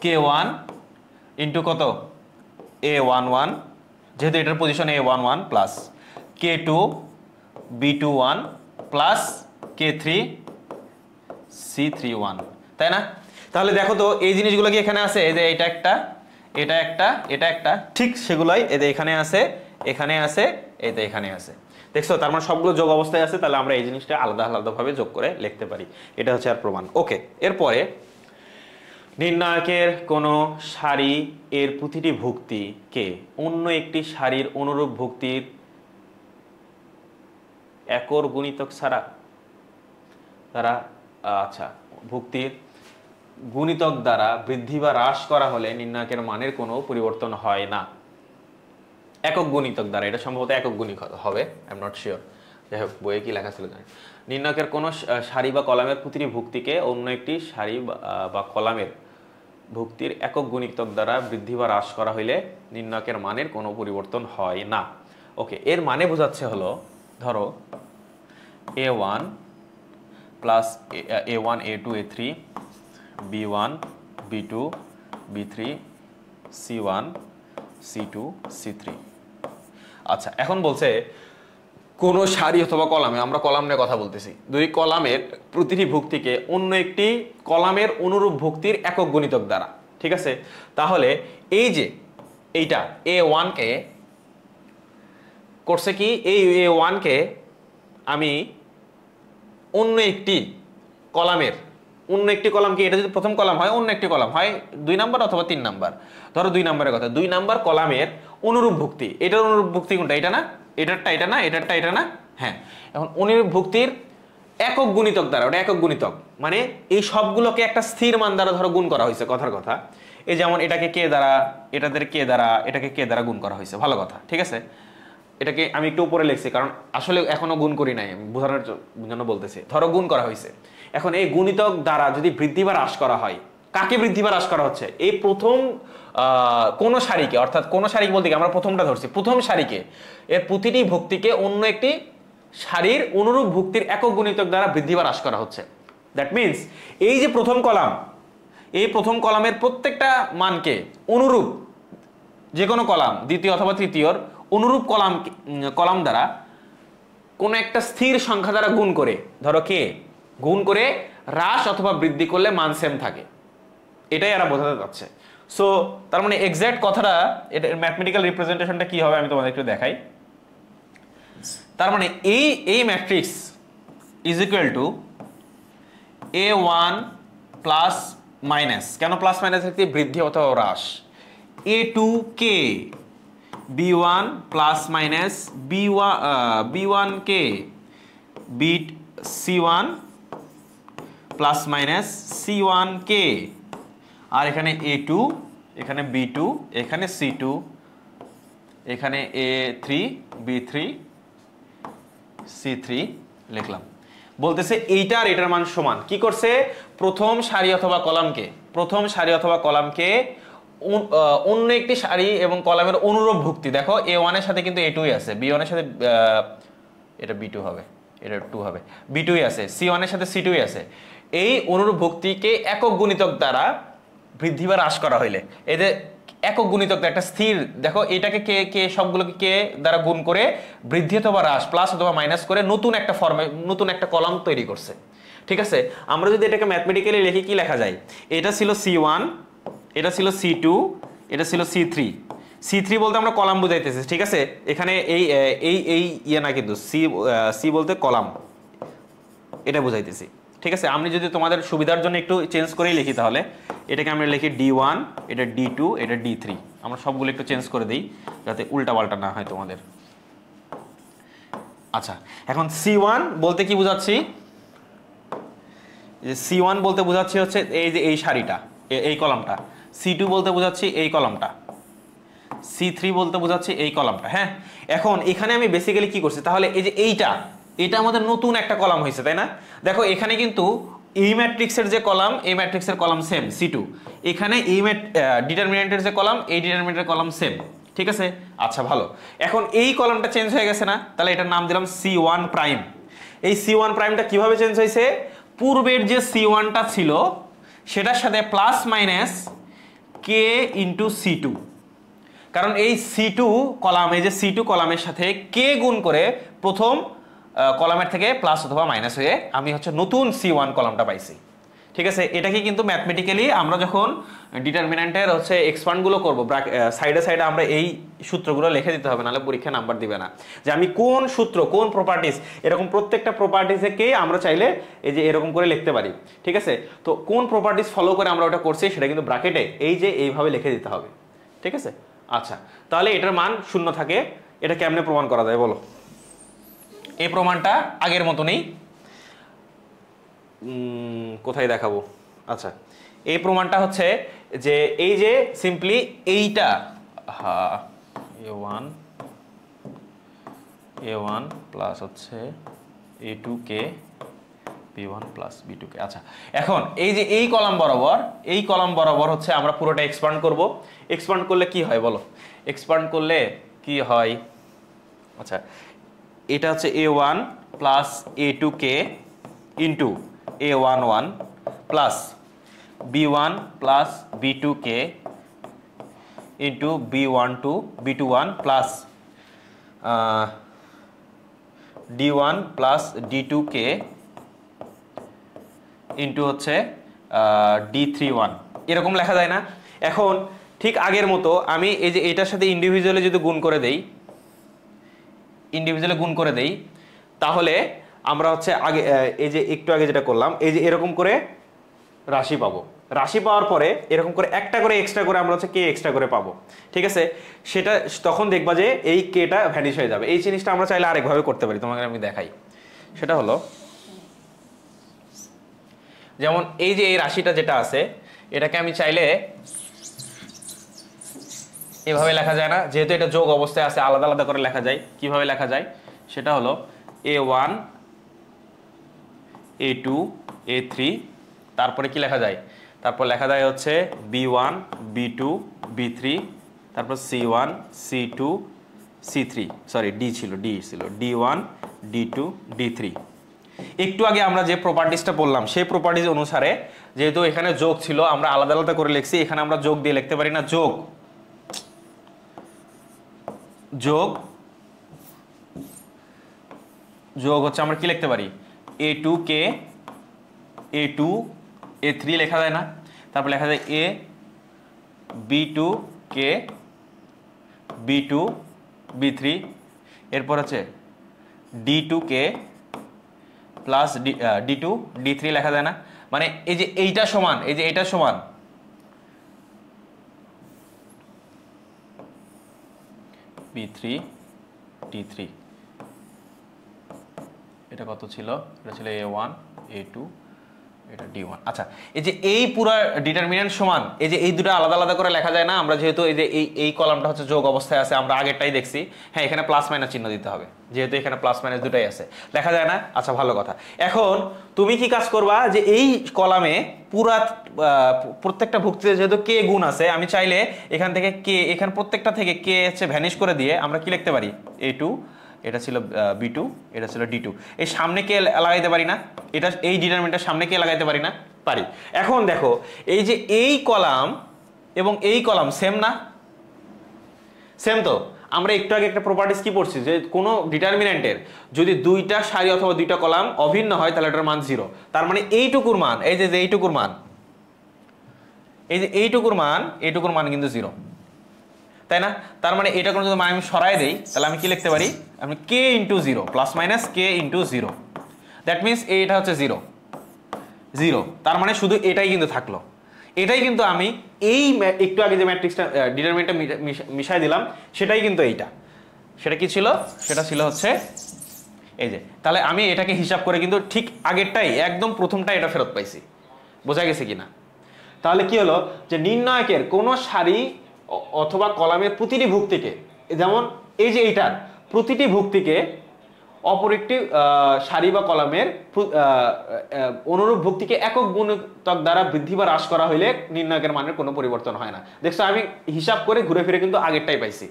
K1 ইন্টু কত A11 যেহেতু এটার position A11 plus K2 B21 plus K3 C31, তাই না? তাহলে দেখো তো এই জিনিসগুলো কি এখানে আছে? এই যে এটা একটা, এটা একটা, এটা একটা, ঠিক সেগুলাই এই যে এখানে আছে, এখানে আছে, এই যে এখানে আছে। দেখছো, তার মানে সবগুলো যোগ অবস্থায় আছে। তাহলে আমরা এই জিনিসটা আলাদা আলাদাভাবে যোগ করে লিখতে পারি। এটা হচ্ছে আর প্রমাণ। ওকে, এরপরে নির্ণায়কের কোন সারি এর প্রতিটি ভুক্তিকে অন্য একটি সারির অনুরূপ ভুক্তির একর গুণিতক ছাড়া দ্বারা আচ্ছা ভুক্তির গুণিতক দ্বারা বৃদ্ধি বা হ্রাস করা হলে নির্ণায়কের মানের কোনো পরিবর্তন হয় না। একক গুণিতক দ্বারা, এটা সম্ভবত একক গুণিতক হবে, আই এম নট শিওর। যাই হোক, বইয়ে কি লেখা ছিল জানি। নির্ণায়কের কোনো সারি বা কলামের প্রতিটি ভুক্তিকে অন্য একটি সারি বা কলামের ভুক্তির একক গুণিতক দ্বারা বৃদ্ধি বা হ্রাস করা হইলে নির্ণায়কের মানের কোনো পরিবর্তন হয় না। ওকে, এর মানে বোঝাচ্ছে হলো, ধরো A1 plus A1 A2 A3 B1 B2 B3 C1 C2 C3। আচ্ছা, এখন বলছে কোন সারি অথবা কলামে, আমরা কলাম নিয়ে কথা বলতেছি, দুই কলামের প্রতিটি ভুক্তিকে অন্য একটি কলামের অনুরূপ ভুক্তির একক গুণিতক দ্বারা, ঠিক আছে? তাহলে এই যে এইটা A1 কে করছে কি, এই A1 কে আমি অন্য একটি কলামের, অন্য একটি কলাম কি, এটা যদি প্রথম কলাম হয়, অন্য একটি কলাম হয় 2 নাম্বার অথবা 3 নাম্বার, ধরো 2 নাম্বারের কথা, 2 নাম্বার কলামের অনুরূপ ভুক্তি, এটার অনুরূপ ভুক্তি কোনটা? এটা না, এটারটা এটা না, এটারটা এটা না, হ্যাঁ। এখন অনুরূপ ভুক্তির একক গুণিতক দ্বারা, ওটা একক গুণিতক মানে এই সবগুলোকে একটা স্থির মান দ্বারা ধরো গুণ করা হয়েছে, কথার কথা। এই যেমন এটাকে কে দ্বারা, এটাদের কে দ্বারা, এটাকে কে দ্বারা গুণ করা হয়েছে, ভালো কথা, ঠিক আছে? এটাকে আমি একটু উপরে লিখছি কারণ আসলে এখনো গুণ করি নাই, বোঝানোর জন্য বলতেছি। ধরো গুণ করা হয়েছে, এখন এই গুণিতক দ্বারা যদি বৃদ্ধি বা হ্রাস করা হয়, কাকে বৃদ্ধি বা হ্রাস করা হচ্ছে? এই প্রথম কোন সারিকে, অর্থাৎ কোন সারি বলতে কি আমরা প্রথমটা ধরছি, প্রথম সারিকে, এর প্রতিটি ভুক্তিকে অন্য একটি সারির অনুরূপ ভুক্তির একক গুণিতক দ্বারা বৃদ্ধি বা হ্রাস করা হচ্ছে। দ্যাট মিনস এই যে প্রথম কলাম, এই প্রথম কলামের প্রত্যেকটা মানকে অনুরূপ যে কোনো কলাম, দ্বিতীয় অথবা তৃতীয়র অনুরূপ কলাম দ্বারা কোন একটা স্থির সংখ্যা দ্বারা গুণ করে, ধরো কে গুণ করে হ্রাস অথবা বৃদ্ধি করলে মান সেম থাকে, এটাই এরা বোঝাতে চাচ্ছে। সো তার মানে এক্সাক্ট কথাটা, এটা ম্যাথমেটিক্যাল রিপ্রেজেন্টেশনটা কি হবে আমি তোমাদের একটু দেখাই। তার মানে এই matrix is equal to A1 plus minus, কেন প্লাস মাইনাস লিখতে? বৃদ্ধি অথবা হ্রাস। A2K B1 plus minus B1K C1 plus minus C1K, আর এখানে A2, এখানে B2, এখানে C2, এখানে A3 B3 C3 লিখলাম। বলতেছে এইটা আর এটার মান সমান। কি করছে? প্রথম সারি অথবা কলামকে অন্য একটি সারি এবং কলামের অনুরূপ ভুক্তি, দেখো A1 এর সাথে কিন্তু A2 আছে, B1 এর সাথে এটা B2 হবে, এটা 2 হবে, B2 আছে, C1 এর সাথে C2 আছে। এই অনুরূপ ভুক্তিকে একক গুণিতক দ্বারা বৃদ্ধি বা হ্রাস করা হইলে, এই যে একক গুণিতক একটা স্থির, দেখো এটাকে কে সবগুলোকে কে দ্বারা গুণ করে বৃদ্ধি অথবা হ্রাস, প্লাস অথবা মাইনাস করে নতুন একটা ফর্মে, নতুন একটা কলাম তৈরি করছে, ঠিক আছে? আমরা যদি এটাকে ম্যাথমেটিক্যালি লিখি, কি লেখা যায়? এটা ছিল C1, এটা ছিল C2, এটা ছিল C3 বলতে আমরা কলাম বুঝাইতেছি, ঠিক আছে? এখানে এই ইয়ে না, কিন্তু সি বলতে কলাম, এটা বুঝাইতেছি, ঠিক আছে? আমি যদি তোমাদের সুবিধার জন্য একটু চেঞ্জ করেই লিখি, তাহলে এটাকে আমরা লিখি D1, এটা D2, এটা D3, আমরা সবগুলো একটু চেঞ্জ করে দিই যাতে উল্টা পাল্টা না হয় তোমাদের। আচ্ছা, এখন C1 বলতে কি বুঝাচ্ছি? C1 বলতে বুঝাচ্ছি হচ্ছে এই যে এই সারিটা, এই কলামটা। C2 বলতে বুঝাচ্ছি এই কলামটা। C3 বলতে বুঝাচ্ছি এই কলামটা। হ্যাঁ, এখন এখানে আমি বেসিক্যালি কি করছি, তাহলে এই যে এইটা আমাদের নতুন একটা কলাম হয়েছে, তাই না? দেখো এখানে কিন্তু এই ম্যাট্রিক্সের যে কলাম, এই ম্যাট্রিক্সের কলাম সেম C2, এখানে এই ডিটারমিনেন্টের যে কলাম, এই ডিটারমিনেন্টের কলাম সেম, ঠিক আছে? আচ্ছা, ভালো। এখন এই কলামটা চেঞ্জ হয়ে গেছে না, তাহলে এটার নাম দিলাম C1 প্রাইম। এই C1 প্রাইমটা কিভাবে চেঞ্জ হয়েছে? পূর্বের যে C1টা ছিল সেটার সাথে plus minus K into C2, কারণ এই C2 কলাম, এই যে C2 কলামের সাথে কে গুণ করে প্রথম কলামের থেকে প্লাস অথবা মাইনাস হয়ে আমি হচ্ছে নতুন C1 কলামটা পাইছি। ঠিক আছে, এটাকে কিন্তু ম্যাথমেটিক্যালি আমরা যখন ডিটারমিন্যান্টের হচ্ছে এক্সপান্ডগুলো করব, সাইডে সাইডে আমরা এই সূত্রগুলো লিখে দিতে হবে, নাহলে পরীক্ষা নাম্বার দিবে না। যে আমি কোন সূত্র, কোন প্রপার্টিস, এরকম প্রত্যেকটা প্রপার্টিসকে আমরা চাইলে এই যে এরকম করে লিখতে পারি। ঠিক আছে, তো কোন প্রপার্টিস ফলো করে আমরা ওটা করছি সেটা কিন্তু ব্র্যাকেটে এই যে এইভাবে লিখে দিতে হবে। ঠিক আছে, আচ্ছা তাহলে এটার মান 0 থাকে। এটা কেমনে প্রমাণ করা যায় বলো? এই প্রমাণটা আগের মতনই, কোথায় দেখাবো? আচ্ছা, এই প্রমাণটা হচ্ছে যে এই যে সিম্পলি এইটা a1 প্লাস হচ্ছে a2k b1 প্লাস b2k। আচ্ছা, এখন এই যে এই কলাম বরাবর হচ্ছে আমরা পুরোটা এক্সপান্ড করব। এক্সপান্ড করলে কি হয় বলো? এক্সপান্ড করলে কি হয়? আচ্ছা, এটা হচ্ছে a1 plus a2k into a11 plus b1 plus b2k into b12 plus d1 plus d2k into হচ্ছে d31, এরকম লেখা যায় না? এখন ঠিক আগের মতো আমি এই যে এটার সাথে ইন্ডিভিজুয়ালি যদি গুণ করে দেই, তাহলে আমরা হচ্ছে আগে এই যে একটু আগে যেটা করলাম, এই যে এরকম করে রাশি পাবো। রাশি পাওয়ার পরে এরকম করে একটা করে এক্সট্রা করে আমরা হচ্ছে কে এক্সট্রা করে পাবো। ঠিক আছে, সেটা তখন দেখবা যে এই কেটা ভ্যানিশ হয়ে যাবে। এই জিনিসটা আমরা চাইলে আরেকভাবে করতে পারি, তোমাকে আমি দেখাই। সেটা হলো যেমন এই যে এই রাশিটা যেটা আছে, এটাকে আমি চাইলে এভাবে লেখা যায় না? যেহেতু এটা যোগ অবস্থায় আছে, আলাদা আলাদা করে লেখা যায়। কিভাবে লেখা যায়? সেটা হলো a1 a2 a3, তারপরে কি লেখা যায়? তারপর লেখা যায় হচ্ছে b1 b2 b3, তারপর c1 c2 c3, sorry d ছিল d1 d2 d3। একটু আগে আমরা যে প্রপার্টিসটা বললাম সেই প্রপার্টিস অনুসারে যেহেতু এখানে যোগ ছিল, আমরা আলাদা আলাদা করে লিখছি। এখানে আমরা যোগ দিয়ে লিখতে পারি না? যোগ হচ্ছে আমরা কি লিখতে পারি? a2k a2 a3 লেখা যায় না? তারপর লেখা যায় a b2k b2 b3, এরপর আছে d2k প্লাস d2 d3 লেখা যায় না? মানে এই যে এইটা সমান, এই যে এইটা সমান b3 d3। এটা কত ছিল? এটা ছিল a1 a2 এটা d1। আচ্ছা, এই যে এই পুরা ডিটারমিন্যান্ট সমান, এই যে এই দুটো আলাদা আলাদা করে লেখা যায় না? আমরা যেহেতু এই যে এই কলামটা হচ্ছে যোগ অবস্থায় আছে, আমরা আগেরটাই দেখছি। হ্যাঁ, এখানে প্লাস মাইনাস চিহ্ন দিতে হবে, যেহেতু এখানে প্লাস মাইনাস দুটাই আছে। লেখা যায় না? আচ্ছা, ভালো কথা। এখন তুমি কি কাজ করবা? যে এই কলামে প্রত্যেকটা ভুক্তিতে যেহেতু কে গুণ আছে, আমি চাইলে এখান থেকে কে, এখান প্রত্যেকটা থেকে কে হচ্ছে ভ্যানিশ করে দিয়ে আমরা কি লিখতে পারি? a2, এটা ছিল b2, এটা ছিল d2। এই সামনে কে লাগাইতে পারি না? এটা এই ডিটারমিনেন্টের সামনে কে লাগাইতে পারি না? পারি। এখন দেখো এই যে এই কলাম এবং এই কলাম সেম না? সেম তো। আমরা একটু আগে একটা প্রপার্টিস কি পড়ছি, যে কোনো ডিটারমিনেন্টের যদি দুইটা সারি অথবা দুইটা কলাম অভিন্ন হয় তাহলে এটার মান 0। তার মানে এইটুকুর মান, এই যে এইটুকুর মান, এই যে এইটুকুর মান কিন্তু 0, তাই না? তার মানে এটা কোনো যদি মান আমি সরাই দেই তাহলে আমি কি লিখতে পারি? আমি k into 0 plus minus k into 0, that means এটা হচ্ছে 0। তার মানে শুধু এটাই কিন্তু থাকলো। এটাই কিন্তু আমি এই একটু আগে যে ম্যাট্রিক্সটা ডিটারমিনেন্টটা মিশাই দিলাম, সেটাই কিন্তু এইটা। সেটা কি ছিল? সেটা ছিল হচ্ছে এই যে। তাহলে আমি এটাকে হিসাব করে কিন্তু ঠিক আগেরটাই, একদম প্রথমটা এটা ফেরত পাইছি। বোঝা গেছে কিনা? তাহলে কি হলো? যে নির্ণায়কের কোন সারি অথবা কলামের প্রতিটি ভুক্তিকে, যেমন এই যে এইটার প্রতিটি ভুক্তিকে অপর একটি সারি বা কলামের অনুরূপ ভুক্তিকে একক গুণিতক দ্বারা বৃদ্ধি বা হ্রাস করা হইলে নির্ণায়কের মানের কোনো পরিবর্তন হয় না। দেখছো, আমি হিসাব করে ঘুরে ফিরে কিন্তু আগেরটাই পাইছি।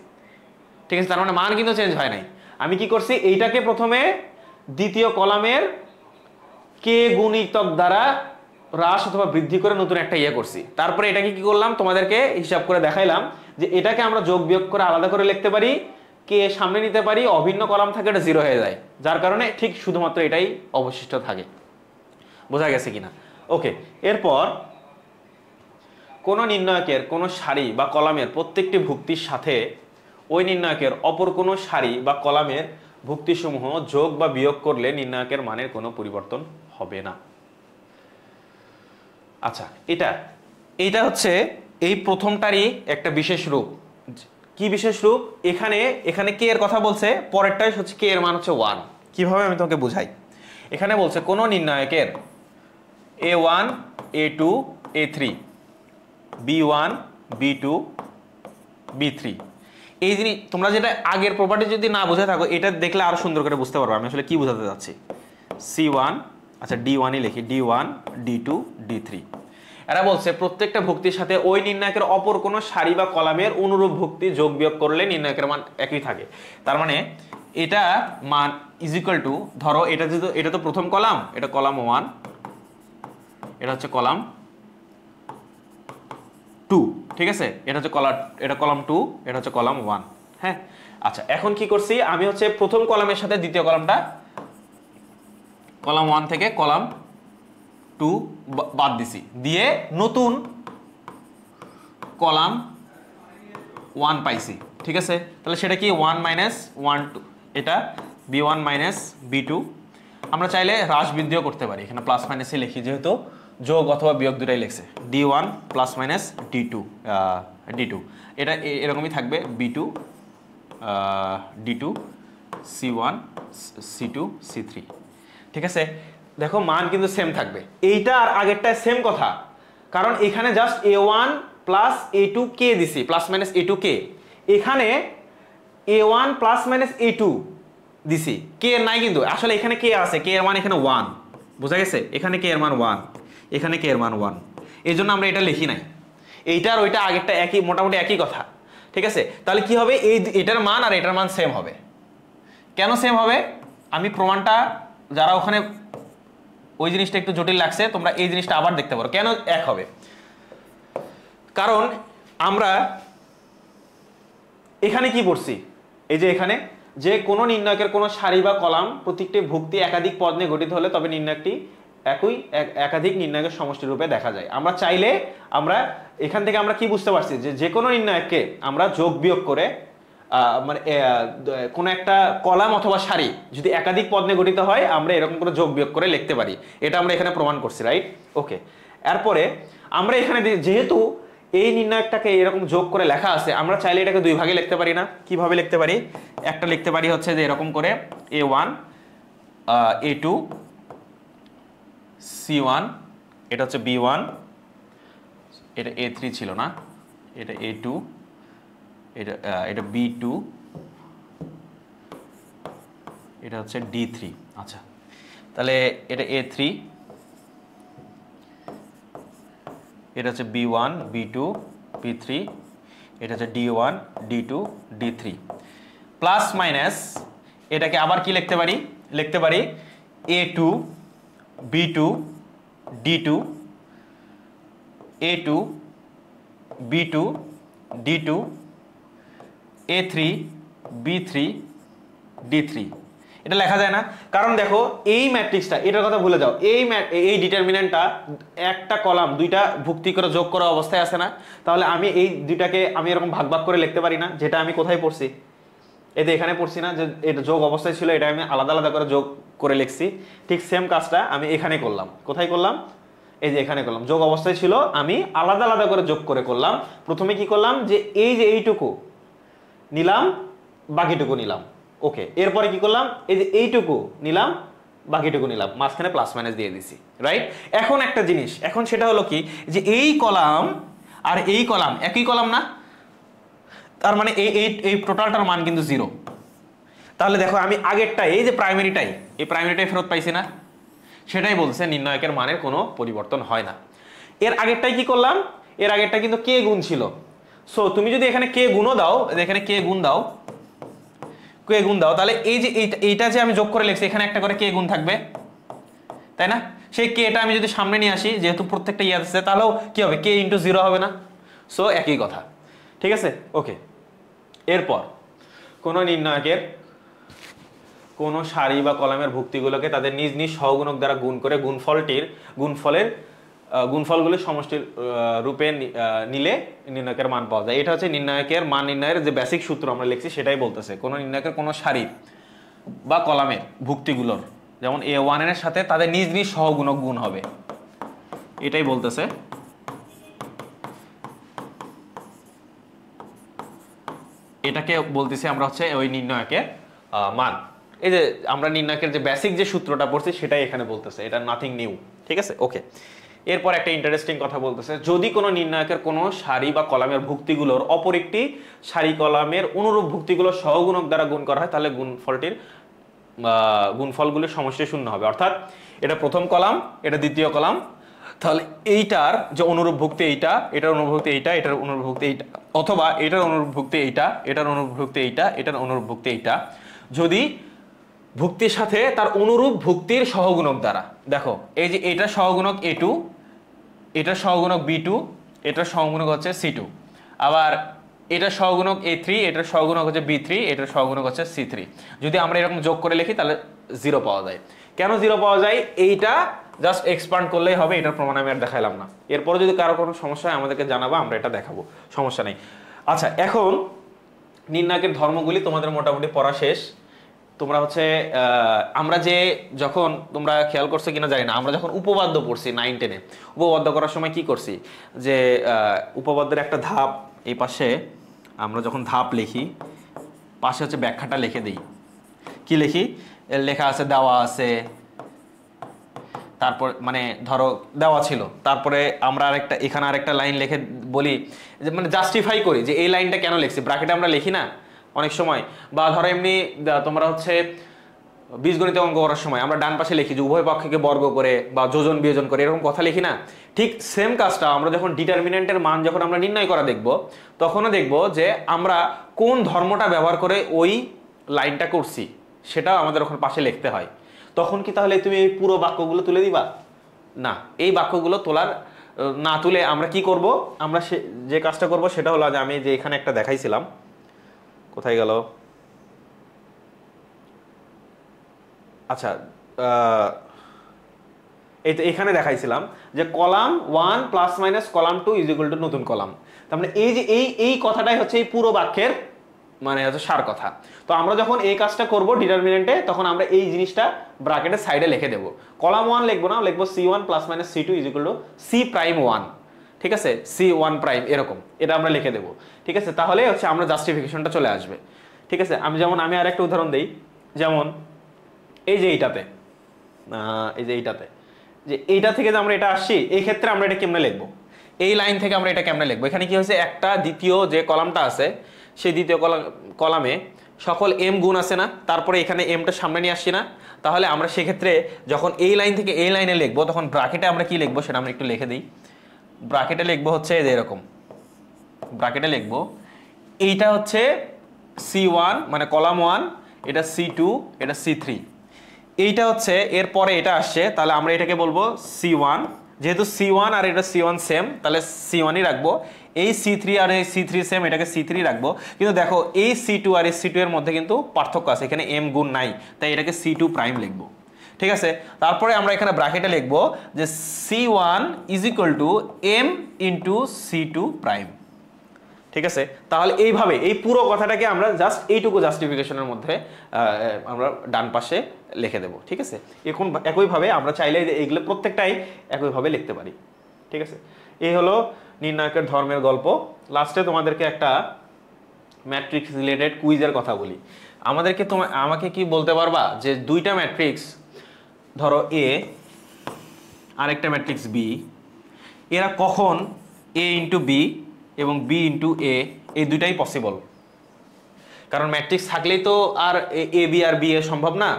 ঠিক আছে, তার মানে মান কিন্তু চেঞ্জ হয় নাই। আমি কি করছি? এইটাকে প্রথমে দ্বিতীয় কলামের কে গুণিতক দ্বারা হ্রাস অথবা বৃদ্ধি করে নতুন একটা ইয়ে করছি। তারপরে এটাকে কি করলাম তোমাদেরকে হিসাব করে দেখাইলাম যে এটাকে আমরা যোগ বিয়োগ করে আলাদা করে লিখতে পারি, কে সামনে নিতে পারি, অভিন্ন কলাম থাকে এটা 0 হয়ে যায়, যার কারণে ঠিক শুধুমাত্র এটাই অবশিষ্ট থাকে। বোঝা গেছে কিনা? ওকে, এরপর কোন নির্ণায়কের কোন সারি বা কলামের প্রত্যেকটি ভুক্তির সাথে ওই নির্ণায়কের অপর কোন সারি বা কলামের ভুক্তিসমূহ যোগ বা বিয়োগ করলে নির্ণায়কের মানের কোনো পরিবর্তন হবে না। আচ্ছা, এইটা হচ্ছে এই প্রথমটারই একটা বিশেষ রূপ। কি বিশেষ রূপ? এখানে কে এর কথা বলছে, পরেরটাই হচ্ছে কে এর মান হচ্ছে 1। কিভাবে আমি তোমাকে বুঝাই। এখানে বলছে কোন নির্ণায়কের a1 a2 a3 b1 b2 b3, এই জিনিস তোমরা যেটা আগের প্রপার্টি যদি না বুঝে থাকো এটা দেখলে আরো সুন্দর করে বুঝতে পারবে আমি আসলে কি বোঝাতে যাচ্ছি। c1, আচ্ছা d1ই লিখি, d1 d2 d3। এরা বলছে প্রত্যেকটা ভুক্তির সাথে ওই নির্ণায়কের অপর কোনো সারি বা কলামের অনুরূপ ভুক্তি যোগ বিয়োগ করলে নির্ণায়কের মান একই থাকে। তার মানে এটা মান ইজ ইকুয়াল টু, ধরো এটা তো প্রথম কলাম, এটা কলাম 1, এটা হচ্ছে কলাম 2, ঠিক আছে? এটা কলাম 2, এটা হচ্ছে কলাম 1। হ্যাঁ, আচ্ছা এখন কি করছি আমি হচ্ছে প্রথম কলামের সাথে দ্বিতীয় কলামটা, কলাম 1 থেকে কলাম 2 বাদ দিছি, দিয়ে নতুন কলাম 1 পাইছি, ঠিক আছে? তাহলে সেটা কি 1 মাইনাস 1 2, এটা b1 মাইনাস b2। আমরা চাইলে হ্রাস বৃদ্ধিও করতে পারি, এখানে প্লাস মাইনাসে লিখি যেহেতু যোগ অথবা বিয়োগ দুটাই লিখছে, d1 প্লাস মাইনাস d2 এটা এরকমই থাকবে, b2 d2 c1 c2 c3, ঠিক আছে? দেখো মান কিন্তু সেম থাকবে, এইটা আর আগেরটা সেম কথা, কারণ এখানে জাস্ট a1 প্লাস a2 কে দিছি, প্লাস মাইনাস a2 কে, এখানে a1 প্লাস মাইনাস a2 দিছি, কে এর নাই কিন্তু, আসলে এখানে কে আছে, কে এর মান এখানে 1, বোঝা গেছে? এখানে কে এর মান 1, এখানে কে এর মান 1, এই জন্য আমরা এটা লিখি নাই। এইটার ওইটা আগেরটা একই, মোটামুটি একই কথা, ঠিক আছে? তাহলে কি হবে, এটার মান আর এটার মান সেম হবে। কেন সেম হবে? আমি প্রমাণটা, যারা ওখানে ওই জিনিসটা একটু জটিল লাগছে তোমরা এই জিনিসটা আবার দেখতে পারো কেন এক হবে। কারণ আমরা এখানে কি পড়ছি, এই যে এখানে যে কোন নির্ণায়কের কোন সারি বা কলাম প্রত্যেকটি ভুক্তি একাধিক পদ নিয়ে গঠিত হলে তবে নির্ণায়কটি একাধিক নির্ণায়কের সমষ্টি রূপে দেখা যায়। আমরা চাইলে আমরা এখান থেকে আমরা কি বুঝতে পারছি যে কোনো নির্ণায়ককে আমরা যোগ বিয়োগ করে মানে কোন একটা কলাম অথবা সারি যদি একাধিক পদ নিয়ে গঠিত হয় আমরা এরকম করে যোগ বিয়োগ করে লিখতে পারি, এটা আমরা এখানে প্রমাণ করছি, রাইট? ওকে, এরপরে আমরা এখানে যেহেতু এই নির্ণায়কটাকে এরকম যোগ করে লেখা আছে, আমরা চাইলে এটাকে দুই ভাগে লিখতে পারি না? কিভাবে লিখতে পারি? একটা লিখতে পারি হচ্ছে যে এরকম করে a1 a2 c1, এটা হচ্ছে b1, এটা a3 ছিল না, এটা a2, এটা b2, এটা হচ্ছে d3। আচ্ছা, তাহলে এটা a3, এটা হচ্ছে b1 b2 b3, এটা হচ্ছে d1 d2 d3 plus minus এটাকে আবার কি লিখতে পারি? লিখতে পারি a2 b2 d2 a2 b2 d2 a3 b3 d3। এটা লেখা যায় না? কারণ দেখো এই ম্যাট্রিক্সটা, এটার কথা ভুলে যাও, এই ডিটারমিনেন্টটা একটা কলাম দুইটা ভুক্তি করে যোগ করা অবস্থায় আছে না? তাহলে আমি এই দুইটাকে আমি এরকম ভাগ ভাগ করে লিখতে পারি না? যেটা আমি কোথায় পড়ছি, এই যে এখানে পড়ছি না, যে এটা যোগ অবস্থায় ছিল, এটা আমি আলাদা আলাদা করে যোগ করে লিখছি। ঠিক সেম কাজটা আমি এখানে করলাম। কোথায় করলাম? এই যে এখানে করলাম। যোগ অবস্থায় ছিল, আমি আলাদা আলাদা করে যোগ করে করলাম। প্রথমে কি করলাম, যে এই যে এইটুকু নিলাম, বাকিটুকু নিলাম। ওকে, এরপরে কি করলাম, এই যে এইটুকু নিলাম, বাকিটুকু নিলাম, মাঝখানে প্লাস মাইনাস দিয়ে দিছি, রাইট? এখন একটা জিনিস, এখন সেটা হলো কি, যে এই কলাম আর এই কলাম একই কলাম না? তার মানে এই টোটালটার মান কিন্তু 0। তাহলে দেখো আমি আগেরটা, এই যে প্রাইমারিটাই ফেরত পাইছি না? সেটাই বলছে নির্ণায়কের মানের কোনো পরিবর্তন হয় না। এর আগেরটাই কি করলাম, এর আগেরটা কিন্তু কে গুণ ছিল। সো তুমি যদি এখানে কে গুণও দাও, এখানে কে গুণ দাও, তাহলে এই যে এইটা যে আমি যোগ করে লিখছি, এখানে একটা করে কে গুণ থাকবে, তাই না? সেই কেটা আমি যদি সামনে নিয়ে আসি, যেহেতু প্রত্যেকটা ইয়ে আছে, তাহলেও কি হবে, কে ইন্টু 0 হবে না? সো একই কথা, ঠিক আছে। ওকে, এরপর কোন নির্ণায়কের কোন সারি বা কলামের ভুক্তিগুলোকে তাদের নিজ নিজ সহগুণক দ্বারা গুণ করে গুণফলগুলির সমষ্টির রূপে নিলে নির্ণায়কের মান পাওয়া যায়। এটা হচ্ছে নির্ণায়কের মান নির্ণয়ের যে বেসিক সূত্র আমরা লিখছি, সেটাই বলতেছে। কোন নির্ণায়কের কোন সারি বা কলামের ভুক্তিগুলোর, যেমন A1 এর সাথে তাদের নিজ নিজ সহগুণক গুণ হবে, এটাই বলতেছে। এটাকে বলতেছি আমরা হচ্ছে ওই নির্ণায়কের মান। এই যে আমরা নির্ণায়কের যে বেসিক যে সূত্রটা পড়ছি সেটাই এখানে বলতেছে, এটা নাথিং নিউ, ঠিক আছে। ওকে, এরপর একটা ইন্টারেস্টিং কথা বলতেছে, যদি কোনো নির্ণায়কের কোনো সারি বা কলামের ভুক্তিগুলোর অপর একটি সারি কলামের অনুরূপ ভুক্তিগুলোর সহগুণক দ্বারা গুণ করা হয়, তাহলে গুণফলগুলির সমষ্টি শূন্য হবে। অর্থাৎ এটা প্রথম কলাম, এটা দ্বিতীয় কলাম, তাহলে এইটার যে অনুরূপ ভুক্তি এইটা, এটার অনুরূপ ভুক্তি এইটা, এটার অনুরূপ ভুক্তি এইটা, অথবা এটার অনুরূপ ভুক্তি এইটা, এটার অনুরূপ ভুক্তি এইটা, এটার অনুরূপ ভুক্তি এইটা, যদি ভুক্তির সাথে তার অনুরূপ ভুক্তির সহগুণক দ্বারা, দেখো এই যে এটার সহগুণক A2, এটার সহগুণক B2, এটার সহগুণক হচ্ছে C2, আবার এটার সহগুণক A3, এটার সহগুণক হচ্ছে B3, এটার সহগুণক হচ্ছে C3, যদি আমরা এরকম যোগ করে লিখি তাহলে 0 পাওয়া যায়। কেন 0 পাওয়া যায়? এইটা জাস্ট এক্সপান্ড করলেই হবে, এটার প্রমাণ আমি আর দেখাইলাম না। এরপরে যদি কারো কোনো সমস্যা হয় আমাদেরকে জানাবো, আমরা এটা দেখাবো, সমস্যা নেই। আচ্ছা, এখন নির্ণায়কের ধর্মগুলি তোমাদের মোটামুটি পড়া শেষ। তোমরা হচ্ছে আমরা যে যখন, তোমরা খেয়াল করছো কিনা জানি না, আমরা যখন উপপাদ্য পড়ছি 9-10-এ, উপপাদ্য করার সময় কি করছি, যে উপপাদ্যের একটা ধাপ এই পাশে, আমরা যখন ধাপ লিখি পাশে হচ্ছে ব্যাখ্যাটা লিখে দিই। কি লিখি? এর লেখা আছে, দেওয়া আছে, তারপর মানে ধরো দেওয়া ছিল, তারপরে আমরা আরেকটা এখানে আরেকটা লাইন লিখে বলি, যে মানে জাস্টিফাই করি যে এই লাইনটা কেন লিখছি, ব্র্যাকেটে আমরা লিখি না অনেক সময়। বা ধরো এমনি তোমরা হচ্ছে বীজগণিতে অঙ্ক করার সময় আমরা ডান পাশে লিখি যে উভয় পক্ষকে বর্গ করে বা যোজন বিয়োজন করে, এরকম কথা লিখি না? ঠিক সেম কাজটা আমরা যখন ডিটারমিনেন্টের মান যখন আমরা নির্ণয় করা দেখব, তখনও দেখব যে আমরা কোন ধর্মটা ব্যবহার করে ওই লাইনটা করছি, সেটাও আমাদের ওখানে পাশে লিখতে হয়। তখন কি তাহলে তুমি এই পুরো বাক্যগুলো তুলে দিবা? না, এই বাক্যগুলো না তুলে আমরা কি করব, আমরা যে কাজটা করব সেটা হলো, যে আমি যে এখানে একটা দেখাইছিলাম, কোথায় গেল, আচ্ছা এই তো এখানে দেখাইছিলাম যে column 1 plus minus column 2 is equal to নতুন কলাম। তার মানে এই যে এই কথাটাই হচ্ছে এই পুরো বাক্যের মানে হচ্ছে সার কথা। তো আমরা যখন এই কাজটা করব ডিটারমিনেন্টে, তখন আমরা এই জিনিসটা ব্র্যাকেটের সাইডে লিখে দেব। কলাম 1 লিখবো না, লিখবো C1 plus minus C2 is equal to C prime 1, ঠিক আছে, C1 প্রাইম, এরকম এটা আমরা লিখে দেব, ঠিক আছে। তাহলে হচ্ছে আমরা জাস্টিফিকেশনটা চলে আসবে, ঠিক আছে। আমি আর একটা উদাহরণ দেই, যেমন এই যে এইটাতে, যে এইটা থেকে যে আমরা এটা আসছি, এই ক্ষেত্রে আমরা এটা কেমনে লিখবো, এই লাইন থেকে আমরা এটা কেমনে লিখবো। এখানে কি হয়েছে, একটা দ্বিতীয় যে কলামটা আছে সেই দ্বিতীয় কলামে সকল m গুণ আছে না, তারপরে এখানে mটা সামনে নিয়ে আসছি না, তাহলে আমরা সেক্ষেত্রে যখন এই লাইন থেকে এই লাইনে লিখবো, তখন ব্র্যাকেটে আমরা কি লিখবো সেটা আমরা একটু লিখে দিই। ব্র্যাকেটে লিখবো হচ্ছে এরকম, ব্র্যাকেটে লিখবো এইটা হচ্ছে C1 মানে কলাম 1, এটা C2, এটা C3, এইটা হচ্ছে এরপরে এটা আসছে, তাহলে আমরা এটাকে বলবো C1। যেহেতু C1 আর এটা C1 সেম, তাহলে C1ই রাখবো। এই C3 আর এই C3 সেম, এটাকে C3 রাখবো। কিন্তু দেখো এই C2 আর এই C2 এর মধ্যে কিন্তু পার্থক্য আছে, এখানে m গুণ নাই, তাই এটাকে C2 প্রাইম লিখবো, ঠিক আছে। তারপরে আমরা এখানে ব্র্যাকেটে লিখবো যে C1 is equal to m into C2 prime, ঠিক আছে। তাহলে এইভাবে এই পুরো কথাটাকে আমরা জাস্ট এইটুকু জাস্টিফিকেশনের মধ্যে আমরা ডান পাশে লিখে দেব, ঠিক আছে। এখন একইভাবে আমরা চাইলে এইগুলো প্রত্যেকটাই একইভাবে লিখতে পারি, ঠিক আছে। এই হলো নির্ণায়কের ধর্মের গল্প। লাস্টে তোমাদেরকে একটা ম্যাট্রিক্স রিলেটেড কুইজের কথা বলি। আমাকে কি বলতে পারবা যে দুইটা ম্যাট্রিক্স, ধরো এ আরেকটা ম্যাট্রিক্স বি, এরা কখন এ ইন্টু বি এবং বি ইন্টু এ এই দুইটাই পসিবল? কারণ ম্যাট্রিক্স থাকলেই তো আর A B R B A সম্ভব না,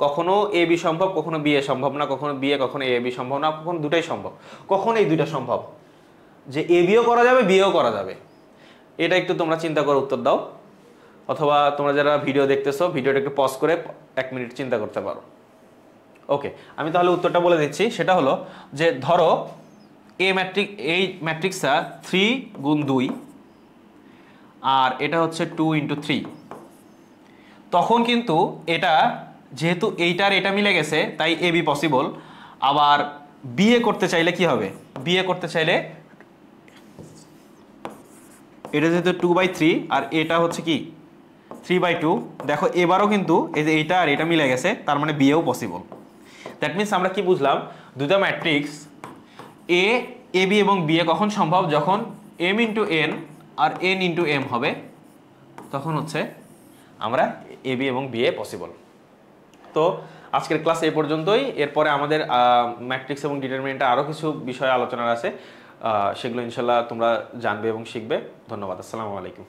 কখনো এ বি সম্ভব, কখনো বি এ সম্ভব না, কখনো বি এ কখনো এ বি সম্ভব না, কখনো দুটাই সম্ভব। কখন এই দুইটা সম্ভব, যে এ বিও করা যাবে বিও করা যাবে? এটা একটু তোমরা চিন্তা করে উত্তর দাও, অথবা তোমরা যারা ভিডিও দেখতেছো ভিডিওটা একটু পজ করে 1 মিনিট চিন্তা করতে পারো। ওকে, আমি তাহলে উত্তরটা বলে দিচ্ছি। সেটা হলো যে ধরো এই ম্যাট্রিক্সটা 3 গুণ 2 আর এটা হচ্ছে 2 ইন্টু 3। তখন কিন্তু এটা যেহেতু এইটার এটা মিলে গেছে তাই এ বি পসিবল। আবার বিএ করতে চাইলে কি হবে? বিএ করতে চাইলে এটা যেহেতু 2/3 আর এটা হচ্ছে কি 3/2, দেখো এবারও কিন্তু এই যে এইটা আর এটা মিলে গেছে, তার মানে বিএও পসিবল। দ্যাট মিনস আমরা কি বুঝলাম? দুটো ম্যাট্রিক্স এ বি এবং বিএ কখন সম্ভব? যখন এম ইন্টু এন আর এন ইন্টু এম হবে, তখন হচ্ছে আমরা এ বি এবং বিএ পসিবল। তো আজকের ক্লাস এই পর্যন্তই। এরপরে আমাদের ম্যাট্রিক্স এবং ডিটারমিনেন্টে আরও কিছু বিষয় আলোচনার আছে, সেগুলো ইনশাল্লাহ তোমরা জানবে এবং শিখবে। ধন্যবাদ। আসসালামু আলাইকুম।